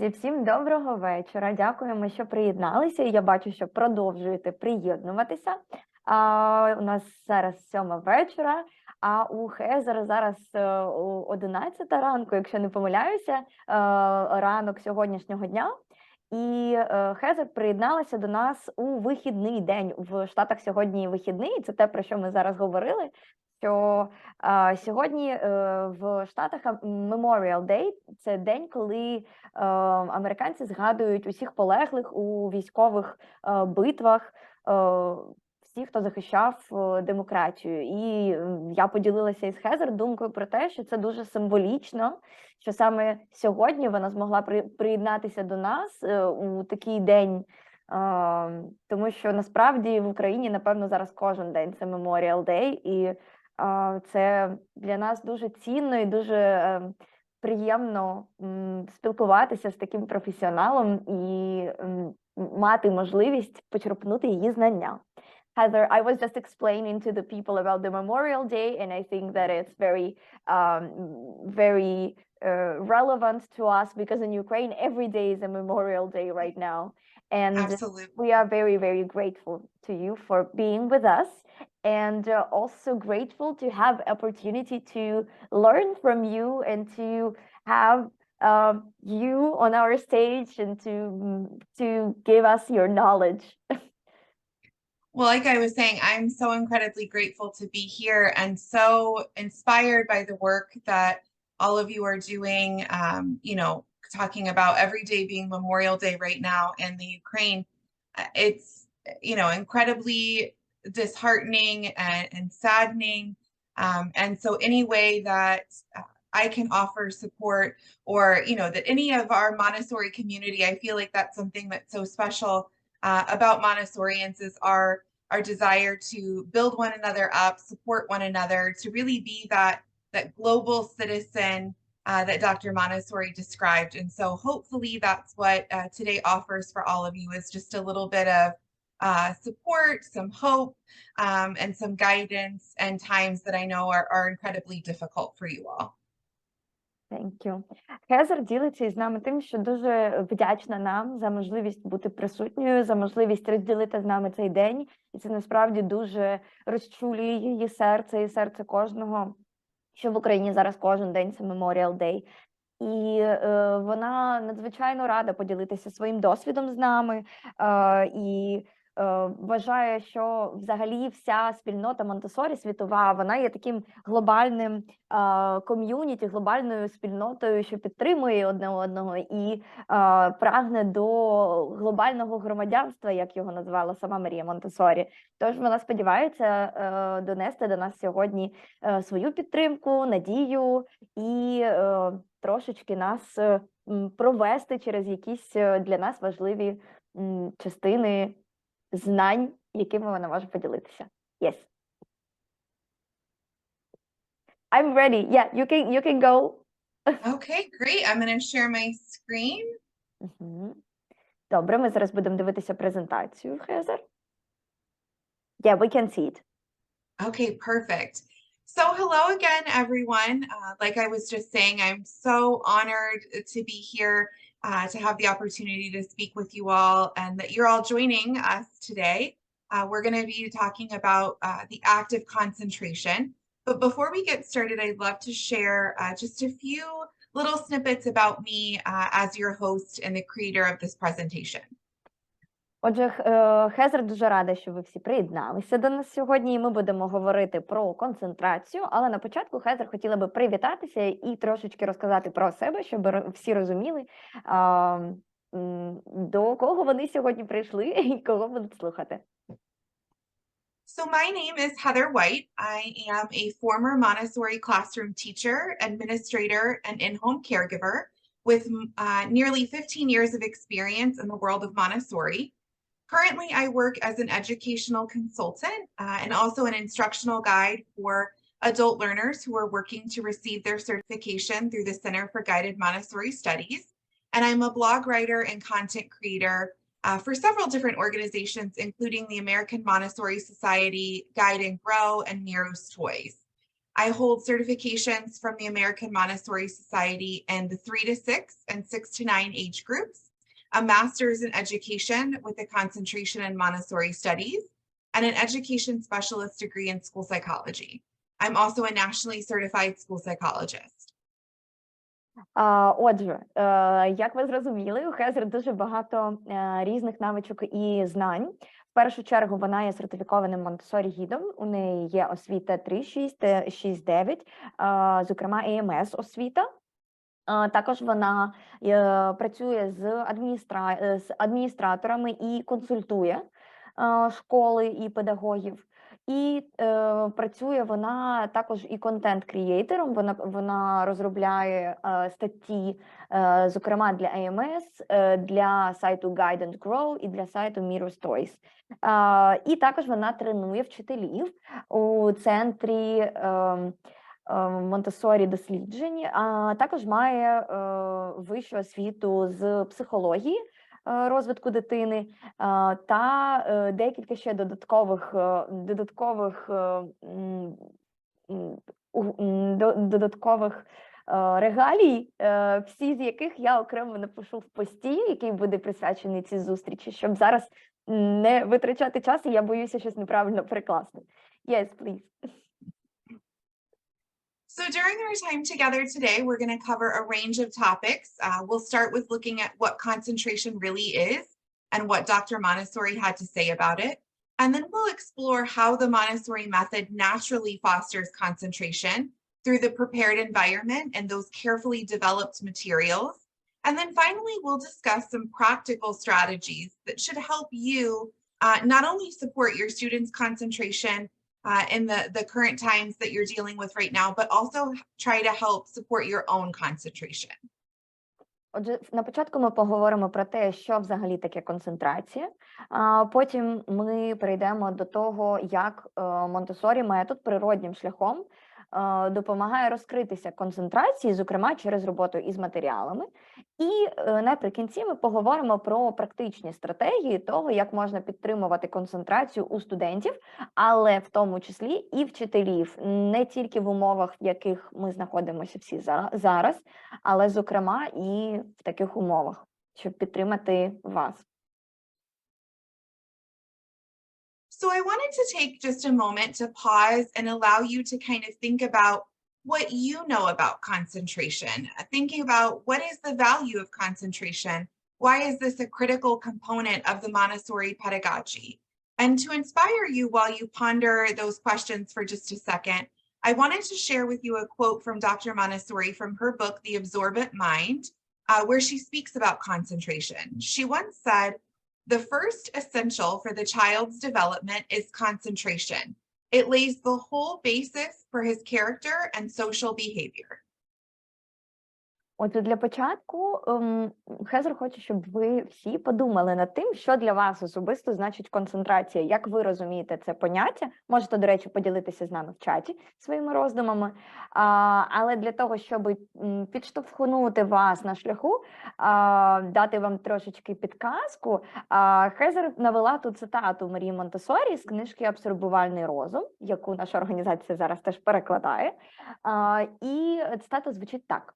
Друзі, всім доброго вечора. Дякуємо, що приєдналися. Я бачу, що продовжуєте приєднуватися. У нас зараз 7 вечора, а у Хезер зараз 11 ранку, якщо не помиляюся, ранок сьогоднішнього дня. І Хезер приєдналася до нас у вихідний день. В Штатах сьогодні вихідний, це те, про що ми зараз говорили. Що сьогодні в Штатах Memorial Day – це день, коли американці згадують усіх полеглих у військових битвах, всіх, хто захищав демократію. І я поділилася із Хезер думкою про те, що це дуже символічно, що саме сьогодні вона змогла приєднатися до нас у такий день, тому що насправді в Україні, напевно, зараз кожен день це Memorial Day, і це для нас дуже цінно і дуже приємно спілкуватися з таким професіоналом і мати можливість почерпнути її знання. Heather, I was just explaining to the people about the Memorial Day, and I think that it's very relevant to us because in Ukraine every day is a Memorial Day right now. And Absolutely. we are very, very grateful to you for being with us, and also grateful to have opportunity to learn from you and to have you on our stage and to give us your knowledge. Well, like I was saying, I'm so incredibly grateful to be here and so inspired by the work that all of you are doing, talking about every day being Memorial Day right now in the Ukraine. It's, incredibly disheartening and saddening. And so any way that I can offer support or, that any of our Montessori community, I feel like that's something that's so special about Montessorians is our desire to build one another up, support one another, to really be that global citizen that Dr. Montessori described. And so hopefully that's what today offers for all of you, is just a little bit of support, some hope, and some guidance and times that I know are incredibly difficult for you all. Thank you. Хезер ділиться із нами тим, що дуже вдячна нам за можливість бути присутньою, за можливість розділити з нами цей день. І це насправді дуже розчулює її серце і серце кожного, що в Україні зараз кожен день це Memorial Day. І вона надзвичайно рада поділитися своїм досвідом з нами, і вважає, що взагалі вся спільнота Монтессорі світова, вона є таким глобальним ком'юніті, глобальною спільнотою, що підтримує одне одного і прагне до глобального громадянства, як його назвала сама Марія Монтессорі. Тож вона сподівається донести до нас сьогодні свою підтримку, надію і трошечки нас провести через якісь для нас важливі частини знань, якими вона може поділитися. Yes. I'm ready. Yeah, you can go. Okay, great. I'm going to share my screen. Добре, ми зараз будемо дивитися презентацію, Хезер. Yeah, we can see it. Okay, perfect. So hello again, everyone. Like I was just saying, I'm so honored to be here, to have the opportunity to speak with you all, and that you're all joining us today. We're going to be talking about the active concentration. But before we get started, I'd love to share just a few little snippets about me as your host and the creator of this presentation. Отже, Хезер дуже рада, що ви всі приєдналися до нас сьогодні, і ми будемо говорити про концентрацію, але на початку Хезер хотіла би привітатися і трошечки розказати про себе, щоб всі розуміли, до кого вони сьогодні прийшли і кого будуть слухати. So my name is Heather White. I am a former Montessori classroom teacher, administrator, and in-home caregiver with nearly 15 years of experience in the world of Montessori. Currently, I work as an educational consultant and also an instructional guide for adult learners who are working to receive their certification through the Center for Guided Montessori Studies. And I'm a blog writer and content creator for several different organizations, including the American Montessori Society, Guide and Grow, and Nero's Toys. I hold certifications from the American Montessori Society in the 3 to 6 and 6 to 9 age groups, a master's in education with a concentration in Montessori studies, and an education specialist degree in school psychology. I'm also a nationally certified school psychologist. Отже, як ви зрозуміли, у Хезер дуже багато різних навичок і знань. В першу чергу вона є сертифікованим Монтессорі-гідом, у неї є освіта 3.6, 6.9, зокрема АМС освіта. Також вона працює з адміністраторами і консультує школи і педагогів. І працює вона також і контент-крієйтором, вона розробляє статті, зокрема для АМС, для сайту Guide and Grow і для сайту Mirror Stories. І також вона тренує вчителів у центрі Монтессорі досліджень, а також має вищу освіту з психології, розвитку дитини та декілька ще додаткових регалій, всі з яких я окремо напишу в пості, який буде присвячений цій зустрічі, щоб зараз не витрачати час, і я боюся щось неправильно перекласти. Yes, please. So during our time together today, we're going to cover a range of topics. We'll start with looking at what concentration really is and what Dr. Montessori had to say about it. And then we'll explore how the Montessori method naturally fosters concentration through the prepared environment and those carefully developed materials. And then finally, we'll discuss some practical strategies that should help you not only support your students' concentration in the current times that you're dealing with right now, but also try to help support your own concentration. Отже, на початку ми поговоримо про те, що взагалі таке концентрація, а потім ми перейдемо до того, як Монтессорі метод природнім шляхом допомагає розкритися концентрації, зокрема через роботу із матеріалами. І наприкінці ми поговоримо про практичні стратегії того, як можна підтримувати концентрацію у студентів, але в тому числі і вчителів, не тільки в умовах, в яких ми знаходимося всі зараз, але, зокрема, і в таких умовах, щоб підтримати вас. So I wanted to take just a moment to pause and allow you to kind of think about what you know about concentration, thinking about what is the value of concentration, why is this a critical component of the Montessori pedagogy? And to inspire you while you ponder those questions for just a second, I wanted to share with you a quote from Dr. Montessori from her book, The Absorbent Mind, where she speaks about concentration. She once said, "The first essential for the child's development is concentration. It lays the whole basis for his character and social behavior." Отже, для початку Хезер хоче, щоб ви всі подумали над тим, що для вас особисто значить концентрація, як ви розумієте це поняття. Можете, до речі, поділитися з нами в чаті своїми роздумами. Але для того, щоб підштовхнути вас на шляху, дати вам трошечки підказку, Хезер навела тут цитату Марії Монтессорі з книжки «Абсорбувальний розум», яку наша організація зараз теж перекладає. І цитата звучить так.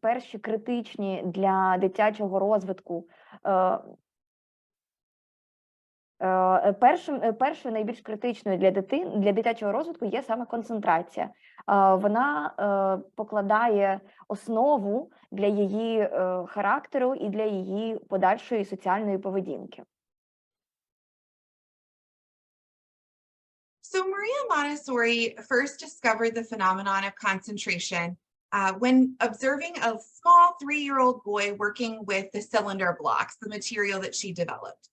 Перші критичні для дитячого розвитку, першою найбільш критичною для дитячого розвитку є саме концентрація. Вона покладає основу для її характеру і для її подальшої соціальної поведінки. So Maria Montessori first discovered the phenomenon of concentration when observing a small 3-year-old boy working with the cylinder blocks, the material that she developed.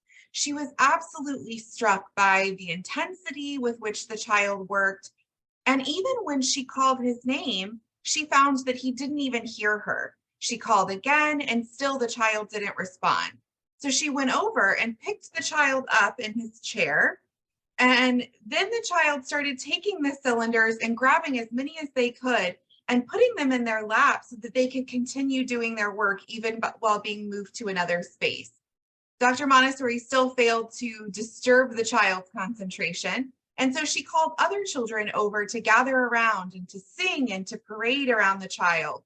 She was absolutely struck by the intensity with which the child worked. And even when she called his name, she found that he didn't even hear her. She called again and still the child didn't respond. So she went over and picked the child up in his chair. And then the child started taking the cylinders and grabbing as many as they could and putting them in their lap so that they could continue doing their work even while being moved to another space. Dr. Montessori still failed to disturb the child's concentration. And so she called other children over to gather around and to sing and to parade around the child.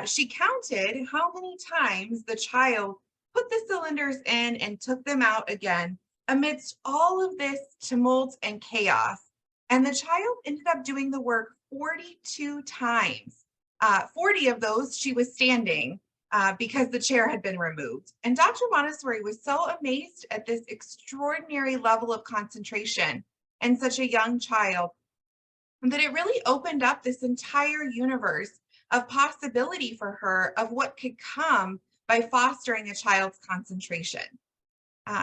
She counted how many times the child put the cylinders in and took them out again amidst all of this tumult and chaos. And the child ended up doing the work 42 times. 40 of those she was standing because the chair had been removed. And Dr. Montessori was so amazed at this extraordinary level of concentration in such a young child that it really opened up this entire universe of possibility for her of what could come by fostering a child's concentration.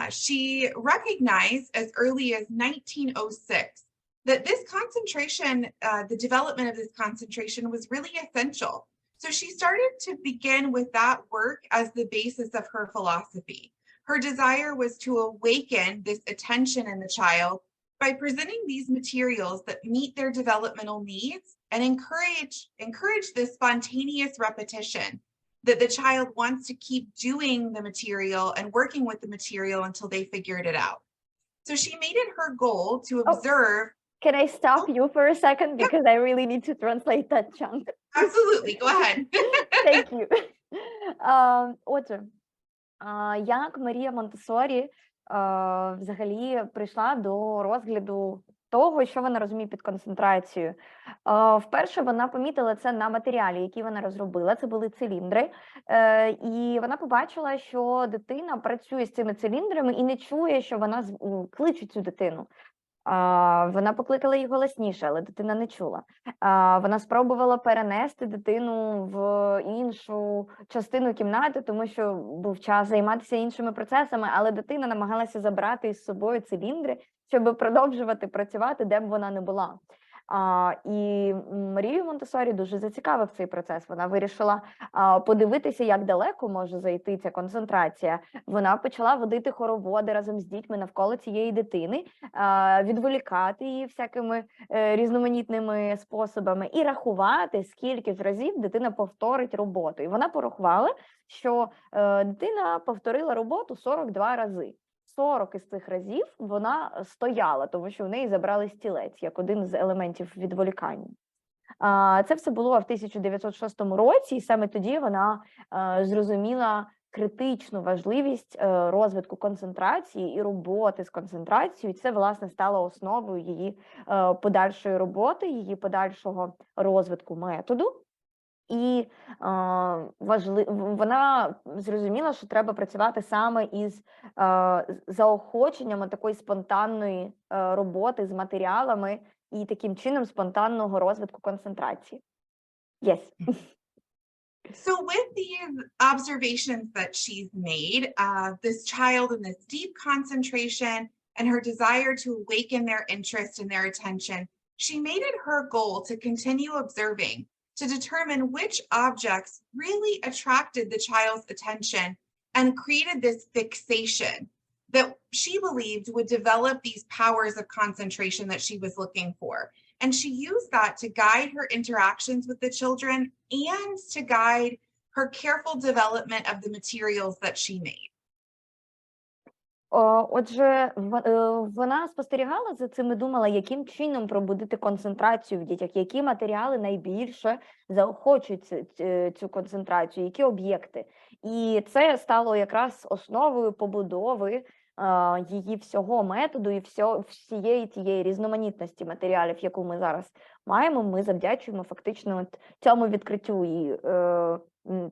She recognized as early as 1906 that this concentration, the development of this concentration was really essential. So she started to begin with that work as the basis of her philosophy. Her desire was to awaken this attention in the child by presenting these materials that meet their developmental needs and encourage this spontaneous repetition that the child wants to keep doing the material and working with the material until they figured it out. So she made it her goal to observe. Can I stop you for a second? Because I really need to translate that chunk. Absolutely, go ahead. Thank you. Отже, як Марія Монтессорі взагалі прийшла до розгляду того, що вона розуміє під концентрацією. Вперше вона помітила це на матеріалі, який вона розробила, це були циліндри, і вона побачила, що дитина працює з цими циліндрами і не чує, що вона кличе цю дитину. Вона покликала її голосніше, але дитина не чула. Вона спробувала перенести дитину в іншу частину кімнати, тому що був час займатися іншими процесами, але дитина намагалася забрати із собою циліндри, щоб продовжувати працювати, де б вона не була. І Марію Монтессорі дуже зацікавив цей процес. Вона вирішила подивитися, як далеко може зайти ця концентрація. Вона почала водити хороводи разом з дітьми навколо цієї дитини, відволікати її всякими різноманітними способами і рахувати, скільки ж разів дитина повторить роботу. І вона порахувала, що дитина повторила роботу 42 рази. 40 із цих разів вона стояла, тому що в неї забрали стілець, як один з елементів відволікання. Це все було в 1906 році, і саме тоді вона зрозуміла критичну важливість розвитку концентрації і роботи з концентрацією. І це, власне, стало основою її подальшої роботи, її подальшого розвитку методу. І вона зрозуміла, що треба працювати саме із заохоченнями такої спонтанної роботи з матеріалами і таким чином спонтанного розвитку концентрації. Yes. So with these observations that she's made, this child in this deep concentration and her desire to awaken their interest and their attention, she made it her goal to continue observing, to determine which objects really attracted the child's attention and created this fixation that she believed would develop these powers of concentration that she was looking for. And she used that to guide her interactions with the children and to guide her careful development of the materials that she made. Отже, вона спостерігала за цим і думала, яким чином пробудити концентрацію в дітях, які матеріали найбільше заохочують цю концентрацію, які об'єкти. І це стало якраз основою побудови її всього методу і всієї тієї різноманітності матеріалів, яку ми зараз маємо. Ми завдячуємо фактично цьому відкриттю і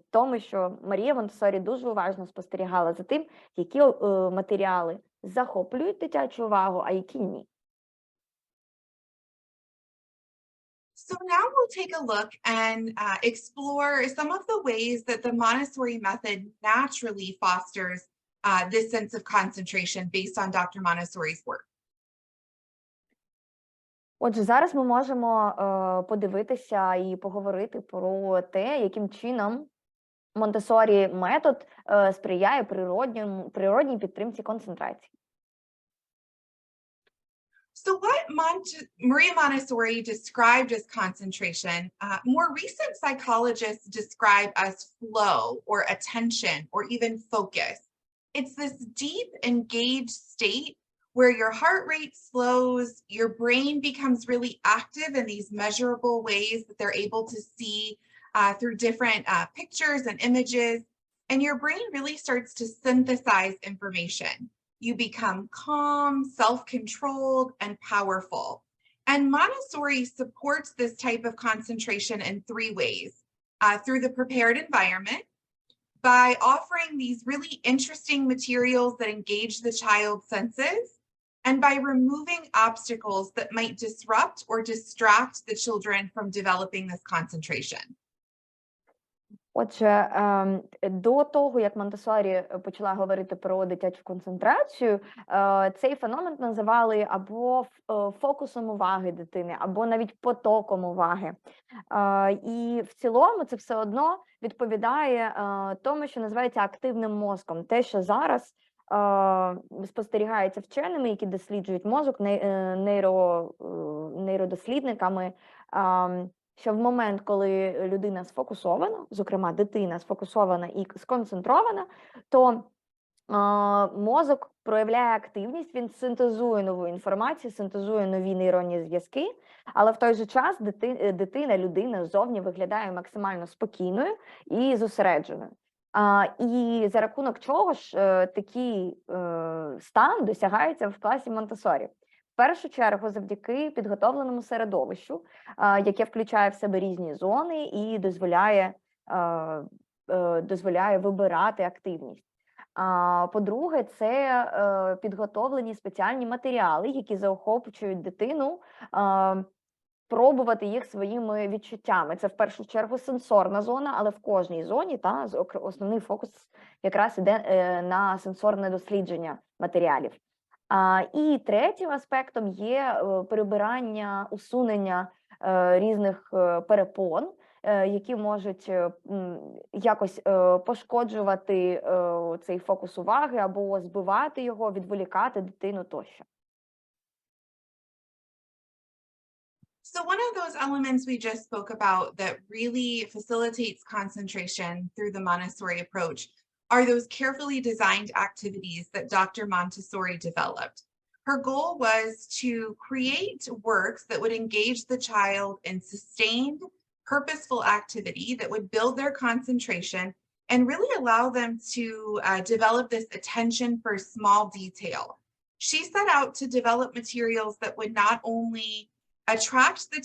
тому, що Марія Монтессорі дуже уважно спостерігала за тим, які матеріали захоплюють дитячу увагу, а які ні. So now we'll take a look and explore some of the ways that the Montessori method naturally fosters this sense of concentration based on Dr. Montessori's work. Отже, зараз ми можемо подивитися і поговорити про те, яким чином Монтессорі метод сприяє природній підтримці концентрації. So what Maria Montessori described as concentration, more recent psychologists describe as flow or attention or even focus. It's this deep, engaged state where your heart rate slows, your brain becomes really active in these measurable ways that they're able to see through different pictures and images, and your brain really starts to synthesize information. You become calm, self-controlled, and powerful. And Montessori supports this type of concentration in 3 ways. Through the prepared environment, by offering these really interesting materials that engage the child's senses, and by removing obstacles that might disrupt or distract the children from developing this concentration. Отже, до того, як Монтессорі почала говорити про дитячу концентрацію, цей феномен називали або фокусом уваги дитини, або навіть потоком уваги. І в цілому це все одно відповідає тому, що називається активним мозком. Те, що зараз спостерігається вченими, які досліджують мозок, нейродослідниками, що в момент, коли людина сфокусована, зокрема дитина сфокусована і сконцентрована, то мозок проявляє активність, він синтезує нову інформацію, синтезує нові нейронні зв'язки, але в той же час людина ззовні виглядає максимально спокійною і зосередженою. І за рахунок чого ж такий стан досягається в класі Монтессорі? В першу чергу завдяки підготовленому середовищу, яке включає в себе різні зони і дозволяє вибирати активність. По-друге, це підготовлені спеціальні матеріали, які заохочують дитину пробувати їх своїми відчуттями. Це в першу чергу сенсорна зона, але в кожній зоні основний фокус якраз іде на сенсорне дослідження матеріалів. І третім аспектом є прибирання, усунення різних перепон, які можуть якось пошкоджувати цей фокус уваги або збивати його, відволікати дитину тощо. So one of those elements we just spoke about that really facilitates concentration through the Montessori approach are those carefully designed activities that Dr. Montessori developed. Her goal was to create works that would engage the child in sustained, purposeful activity that would build their concentration and really allow them to develop this attention for small detail. She set out to develop materials that would not only attract the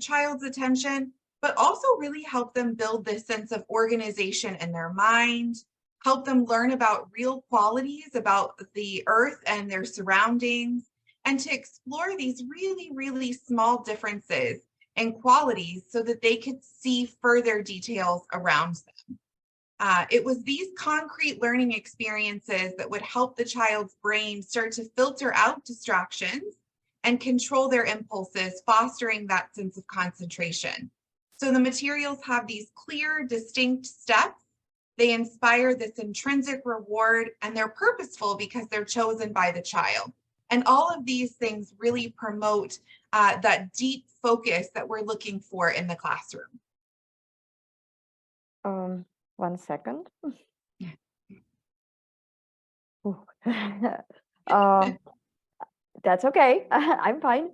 child's attention, but also really help them build this sense of organization in their mind, help them learn about real qualities about the earth and their surroundings, and to explore these really, really small differences and qualities so that they could see further details around them. It was these concrete learning experiences that would help the child's brain start to filter out distractions and control their impulses, fostering that sense of concentration. So the materials have these clear, distinct steps. They inspire this intrinsic reward, and they're purposeful because they're chosen by the child. And all of these things really promote that deep focus that we're looking for in the classroom. 1 second. That's okay, I'm fine.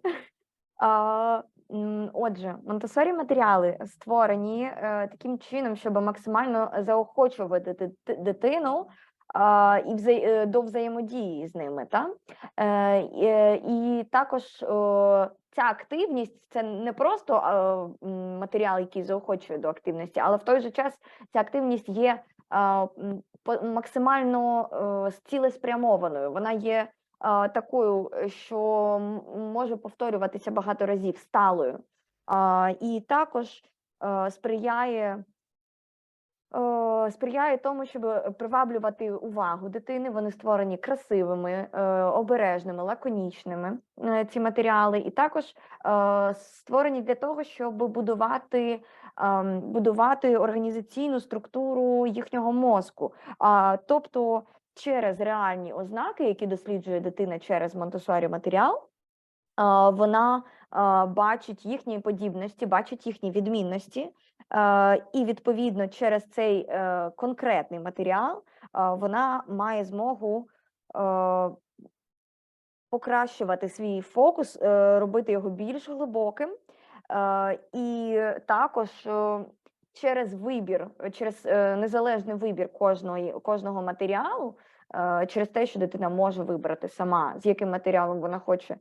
Отже, Монтессорі матеріали створені таким чином, щоб максимально заохочувати дитину до взаємодії з ними. І також ця активність – це не просто матеріал, який заохочує до активності, але в той же час ця активність є максимально цілеспрямованою. Вона є такою, що може повторюватися багато разів, сталою. І також сприяє тому, щоб приваблювати увагу дитини. Вони створені красивими, обережними, лаконічними, ці матеріали. І також створені для того, щоб будувати організаційну структуру їхнього мозку. Тобто через реальні ознаки, які досліджує дитина через Монтессорі матеріал, вона бачить їхні подібності, бачить їхні відмінності І, відповідно, через цей конкретний матеріал вона має змогу покращувати свій фокус, робити його більш глибоким. І також через вибір, через незалежний вибір кожного матеріалу, через те, що дитина може вибрати сама, з яким матеріалом вона хоче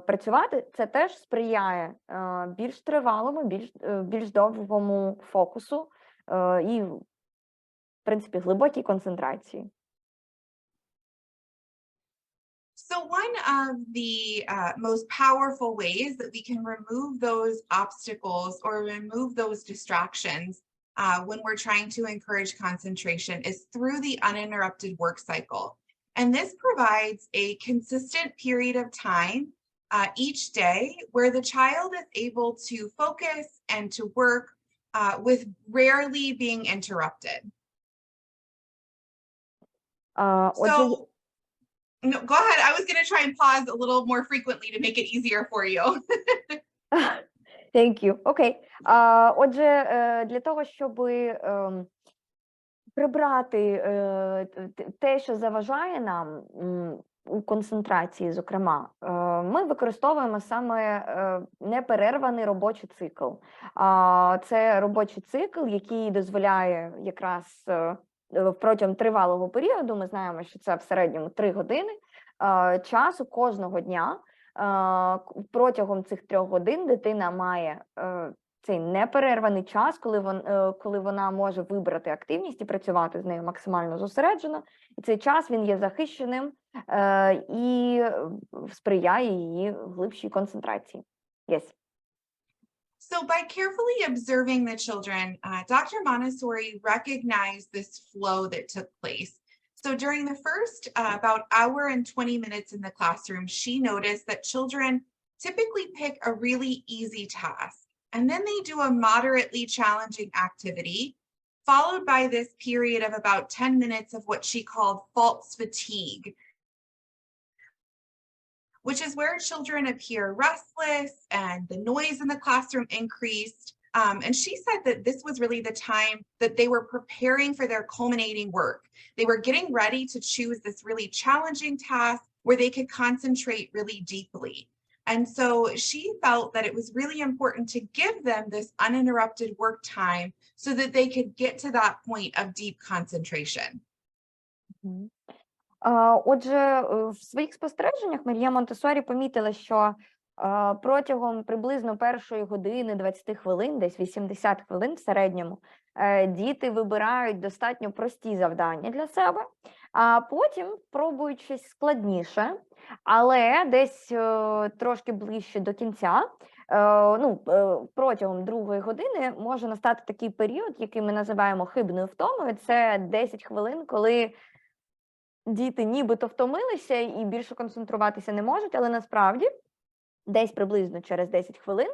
працювати, це теж сприяє більш тривалому, більш довгому фокусу і, в принципі, глибокій концентрації. So one of the most powerful ways that we can remove those obstacles or remove those distractions when we're trying to encourage concentration is through the uninterrupted work cycle. And this provides a consistent period of time each day where the child is able to focus and to work with rarely being interrupted. So, no, go ahead. I was going to try and pause a little more frequently to make it easier for you. Thank you. Окей. Отже, для того, щоб прибрати те, що заважає нам у концентрації, зокрема, ми використовуємо саме неперерваний робочий цикл. Це робочий цикл, який дозволяє якраз протягом тривалого періоду, ми знаємо, що це в середньому 3 години часу кожного дня. Протягом цих 3 годин дитина має цей неперерваний час, коли вона може вибрати активність і працювати з нею максимально зосереджено. І цей час він є захищеним і сприяє її глибшій концентрації. Yes. So by carefully observing the children, Dr. Montessori recognized this flow that took place. So during the first about hour and 20 minutes in the classroom, she noticed that children typically pick a really easy task, and then they do a moderately challenging activity, followed by this period of about 10 minutes of what she called false fatigue, which is where children appear restless and the noise in the classroom increased. And she said that this was really the time that they were preparing for their culminating work. They were getting ready to choose this really challenging task where they could concentrate really deeply. And so she felt that it was really important to give them this uninterrupted work time so that they could get to that point of deep concentration. Отже, в своїх спостереженнях Марія Монтессорі помітила, що протягом приблизно першої години 20 хвилин, десь 80 хвилин в середньому, діти вибирають достатньо прості завдання для себе, а потім пробують щось складніше, але десь трошки ближче до кінця, протягом 2 години може настати такий період, який ми називаємо хибною втомою. Це 10 хвилин, коли діти нібито втомилися і більше концентруватися не можуть, але насправді десь приблизно через 10 хвилин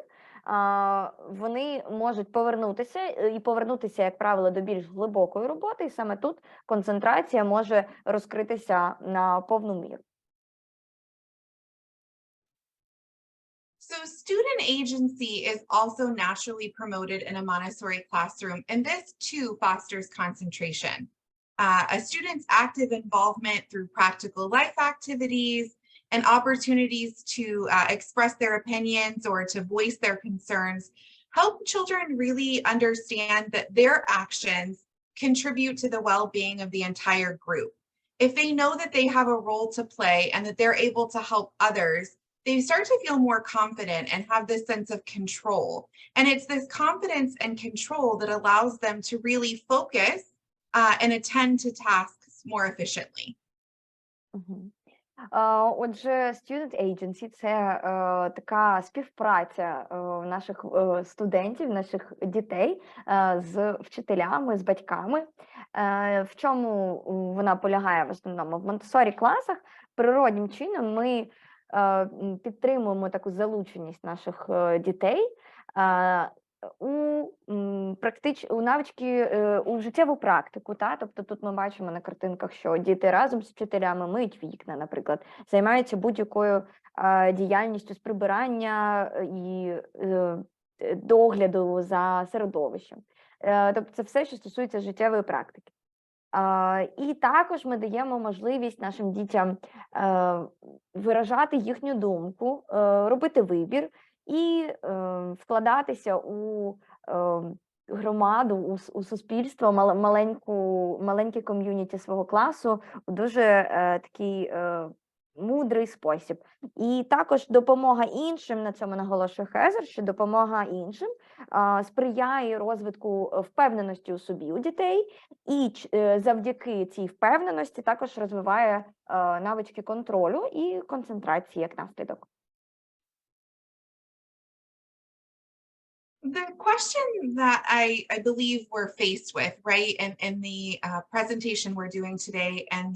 вони можуть повернутися, як правило, до більш глибокої роботи, і саме тут концентрація може розкритися на повну міру. So student agency is also naturally promoted in a Montessori classroom, and this too fosters concentration. A student's active involvement through practical life activities and opportunities to express their opinions or to voice their concerns help children really understand that their actions contribute to the well-being of the entire group. If they know that they have a role to play and that they're able to help others, they start to feel more confident and have this sense of control. And it's this confidence and control that allows them to really focus and attend to tasks more efficiently. Отже, Student Agency – це така співпраця наших студентів, наших дітей з вчителями, з батьками. В чому вона полягає в основному? В Монтессорі-класах природнім чином ми підтримуємо таку залученість наших дітей у навички, у життєву практику. Тобто тут ми бачимо на картинках, що діти разом з вчителями миють вікна, наприклад, займаються будь-якою діяльністю з прибирання і догляду за середовищем. Тобто це все, що стосується життєвої практики. І також ми даємо можливість нашим дітям виражати їхню думку, робити вибір і вкладатися у громаду, у суспільство, маленьке ком'юніті свого класу у дуже такий мудрий спосіб. І також допомога іншим, на цьому наголошує Хезер, що допомога іншим сприяє розвитку впевненості у собі у дітей, і завдяки цій впевненості також розвиває навички контролю і концентрації як наслідок. The question that I believe we're faced with, right, in the presentation we're doing today and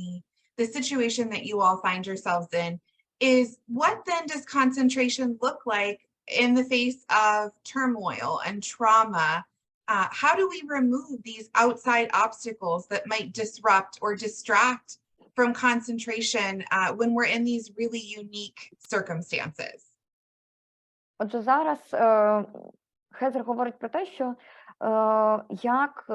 the situation that you all find yourselves in is, what then does concentration look like in the face of turmoil and trauma? How do we remove these outside obstacles that might disrupt or distract from concentration when we're in these really unique circumstances? Отже, зараз Хезер говорить про те, що як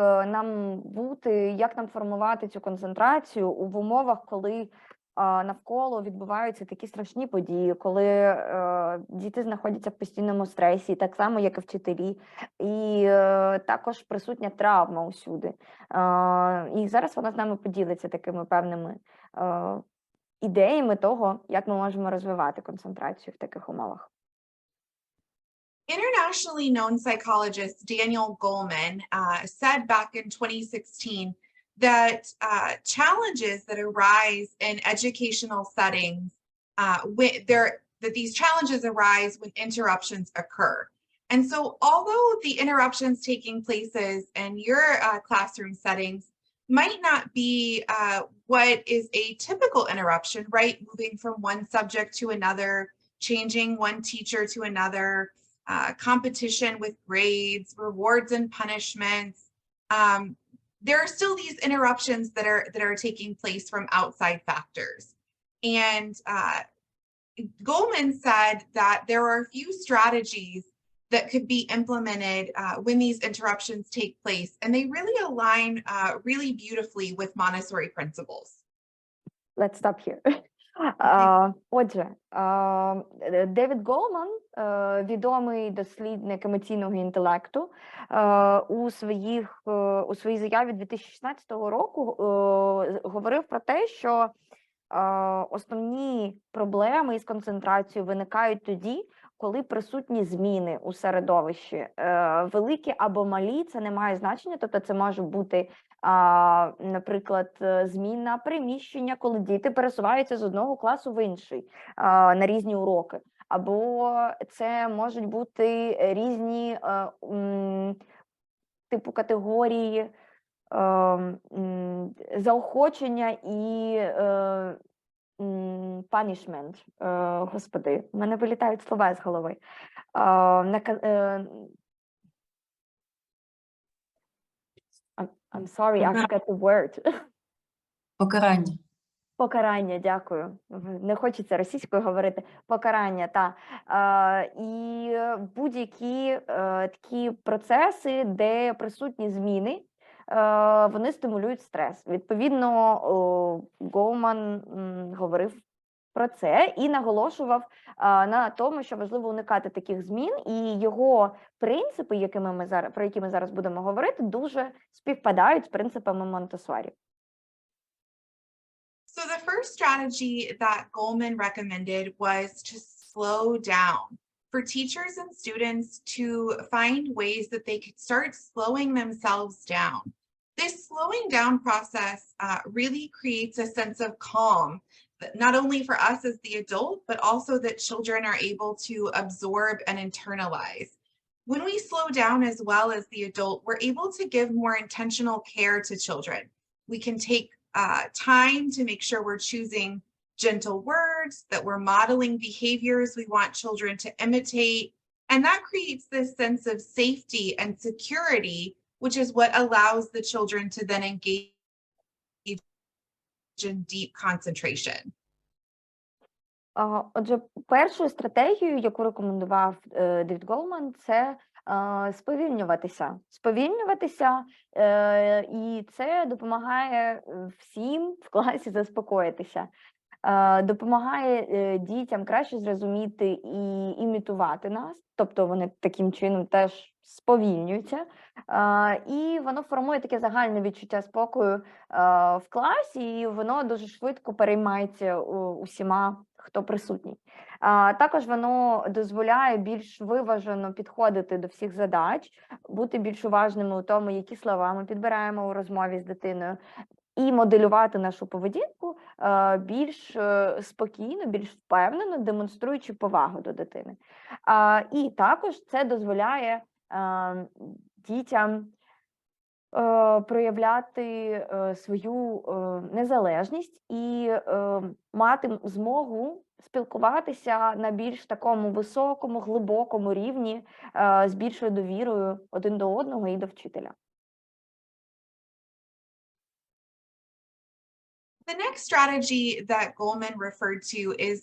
нам формувати цю концентрацію в умовах, коли навколо відбуваються такі страшні події, коли діти знаходяться в постійному стресі, так само, як і вчителі, і також присутня травма усюди. І зараз вона з нами поділиться такими певними ідеями того, як ми можемо розвивати концентрацію в таких умовах. Internationally known psychologist Daniel Goleman said back in 2016 that challenges that arise in educational settings, that these challenges arise when interruptions occur. And so although the interruptions taking places in your classroom settings might not be what is a typical interruption, right? Moving from one subject to another, changing one teacher to another, competition with grades, rewards and punishments. There are still these interruptions that are taking place from outside factors. And Goleman said that there are a few strategies that could be implemented when these interruptions take place, and they really align really beautifully with Montessori principles. Let's stop here. Отже, Девід Голман, відомий дослідник емоційного інтелекту, у своїй заяві 2016 року говорив про те, що основні проблеми із концентрацією виникають тоді, коли присутні зміни у середовищі. Великі або малі, це не має значення, тобто це може бути, наприклад, зміна приміщення, коли діти пересуваються з одного класу в інший на різні уроки. Або це можуть бути різні типу категорії заохочення і punishment. Господи, в мене вилітають слова з голови. I'm sorry, I forgot the word. Покарання. Покарання, дякую. Не хочеться російською говорити. Покарання, так. І будь-які такі процеси, де присутні зміни, вони стимулюють стрес. Відповідно, Голман говорив про це і наголошував на тому, що важливо уникати таких змін, і його принципи, про які ми зараз будемо говорити, дуже співпадають з принципами Монтессорі. So the first strategy that Goleman recommended was to slow down, for teachers and students to find ways that they could start slowing themselves down. This slowing down process really creates a sense of calm, not only for us as the adult, but also that children are able to absorb and internalize. When we slow down as well as the adult, we're able to give more intentional care to children. We can take time to make sure we're choosing gentle words, that we're modeling behaviors we want children to imitate, and that creates this sense of safety and security, which is what allows the children to then engage in deep concentration. Отже, першою стратегією, яку рекомендував Девід Голман, це Сповільнюватися, і це допомагає всім в класі заспокоїтися. Допомагає дітям краще зрозуміти і імітувати нас, тобто вони таким чином теж сповільнюються, і воно формує таке загальне відчуття спокою в класі, і воно дуже швидко переймається усіма, хто присутній. Також воно дозволяє більш виважено підходити до всіх задач, бути більш уважними у тому, які слова ми підбираємо у розмові з дитиною, і моделювати нашу поведінку більш спокійно, більш впевнено, демонструючи повагу до дитини. І також це дозволяє дітям проявляти свою незалежність і мати змогу спілкуватися на більш такому високому, глибокому рівні з більшою довірою один до одного і до вчителя. The next strategy that Goleman referred to is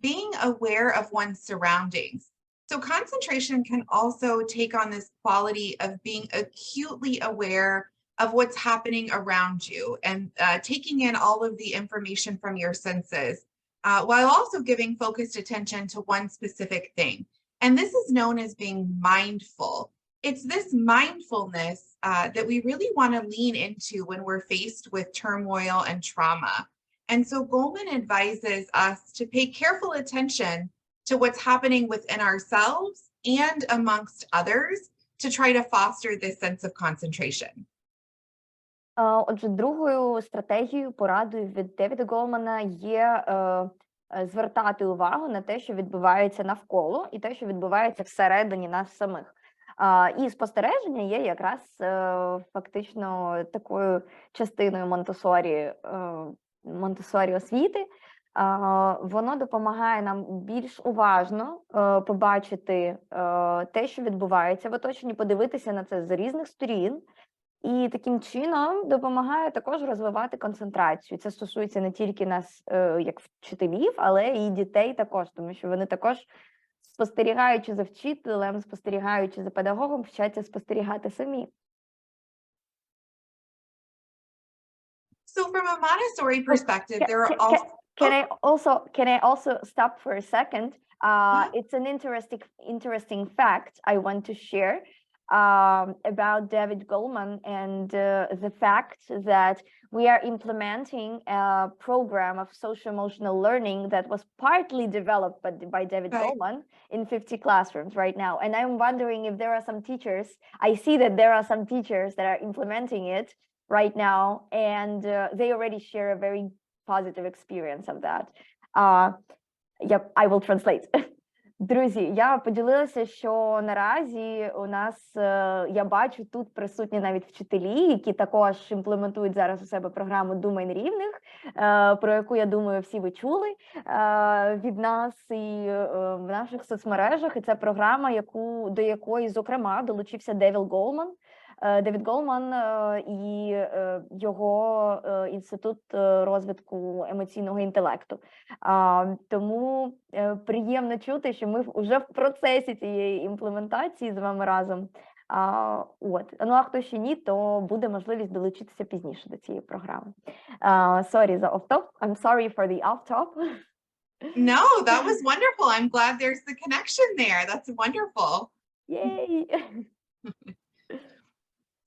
being aware of one's surroundings. So concentration can also take on this quality of being acutely aware of what's happening around you and taking in all of the information from your senses, while also giving focused attention to one specific thing. And this is known as being mindful. It's this mindfulness that we really want to lean into when we're faced with turmoil and trauma. And so Goleman advises us to pay careful attention to what's happening within ourselves and amongst others to try to foster this sense of concentration. Отже, другою стратегією, порадою від Девіда Голмана є звертати увагу на те, що відбувається навколо, і те, що відбувається всередині нас самих. І спостереження є якраз фактично такою частиною Монтессорі освіти. Воно допомагає нам більш уважно побачити те, що відбувається в оточенні, подивитися на це з різних сторін, і таким чином допомагає також розвивати концентрацію. Це стосується не тільки нас, як вчителів, але і дітей також, тому що вони також, спостерігаючи за вчителем, спостерігаючи за педагогом, вчаться спостерігати самі. So from a Montessori perspective, there are also... Can I also stop for a second? It's an interesting fact I want to share about David Goleman and the fact that we are implementing a program of social-emotional learning that was partly developed by David Goleman in 50 classrooms right now. And I'm wondering if there are some teachers, I see that there are some teachers that are implementing it right now, and they already share a very positive experience of that. Yep, I will translate. Друзі, я поділилася, що наразі у нас, я бачу, тут присутні навіть вчителі, які також імплементують зараз у себе програму «Думай на рівних», про яку, я думаю, всі ви чули від нас і в наших соцмережах. І це програма, до якої, зокрема, долучився Девід Голман і його інститут розвитку емоційного інтелекту. Тому приємно чути, що ми вже в процесі цієї імплементації з вами разом. Ну, а хто ще ні, то буде можливість долучитися пізніше до цієї програми. Sorry за off-top. I'm sorry for the off-top. No, that was wonderful. I'm glad there's the connection there. That's wonderful. Yay!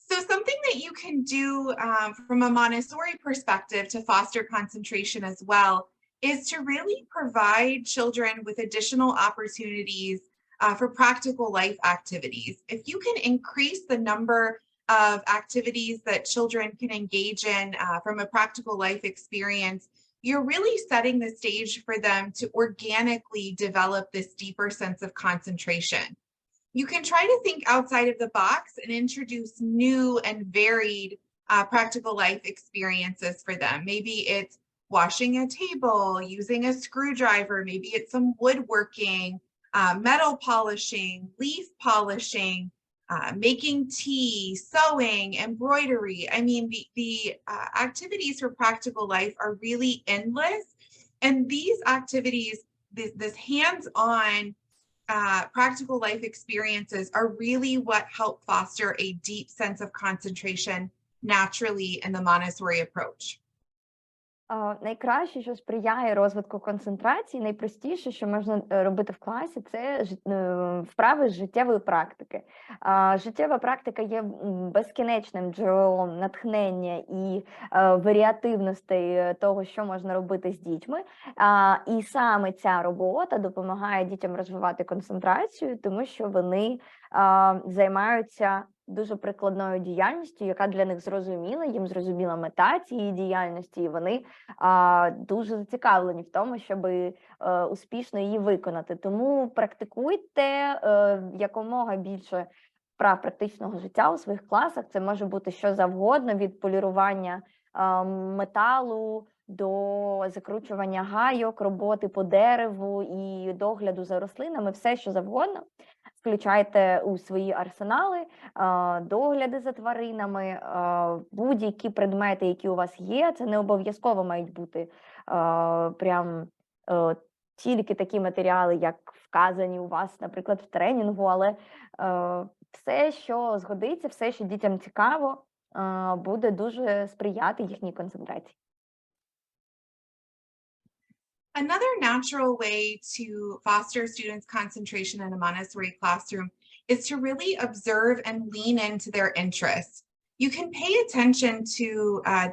So something that you can do from a Montessori perspective to foster concentration as well is to really provide children with additional opportunities for practical life activities. If you can increase the number of activities that children can engage in from a practical life experience, you're really setting the stage for them to organically develop this deeper sense of concentration. You can try to think outside of the box and introduce new and varied practical life experiences for them. Maybe it's washing a table, using a screwdriver, maybe it's some woodworking, metal polishing, leaf polishing, making tea, sewing, embroidery. I mean, the activities for practical life are really endless. And these activities, this hands-on practical life experiences are really what help foster a deep sense of concentration naturally in the Montessori approach. Найкраще, що сприяє розвитку концентрації, найпростіше, що можна робити в класі, це вправи з життєвої практики. Життєва практика є безкінечним джерелом натхнення і варіативностей того, що можна робити з дітьми. І саме ця робота допомагає дітям розвивати концентрацію, тому що вони займаються дуже прикладною діяльністю, яка для них зрозуміла, їм зрозуміла мета цієї діяльності, і вони дуже зацікавлені в тому, щоб успішно її виконати. Тому практикуйте якомога більше вправ практичного життя у своїх класах. Це може бути що завгодно, від полірування металу до закручування гайок, роботи по дереву і догляду за рослинами, все що завгодно. Включайте у свої арсенали, догляди за тваринами, будь-які предмети, які у вас є. Це не обов'язково мають бути прям тільки такі матеріали, як вказані у вас, наприклад, в тренінгу, але все, що згодиться, все, що дітям цікаво, буде дуже сприяти їхній концентрації. Another natural way to foster students' concentration in a Montessori classroom is to really observe and lean into their interests. You can pay attention to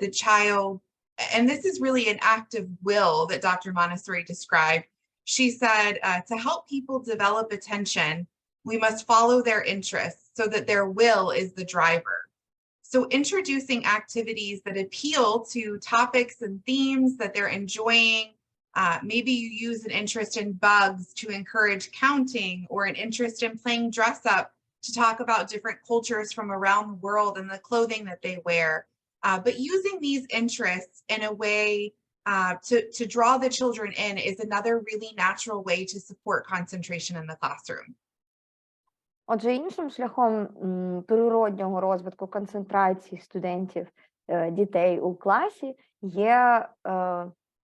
the child, and this is really an act of will that Dr. Montessori described. She said, to help people develop attention, we must follow their interests so that their will is the driver. So introducing activities that appeal to topics and themes that they're enjoying. Maybe you use an interest in bugs to encourage counting, or an interest in playing dress up to talk about different cultures from around the world and the clothing that they wear. But using these interests in a way to draw the children in is another really natural way to support concentration in the classroom. Отже, іншим шляхом природнього розвитку концентрації студентів, дітей у класі є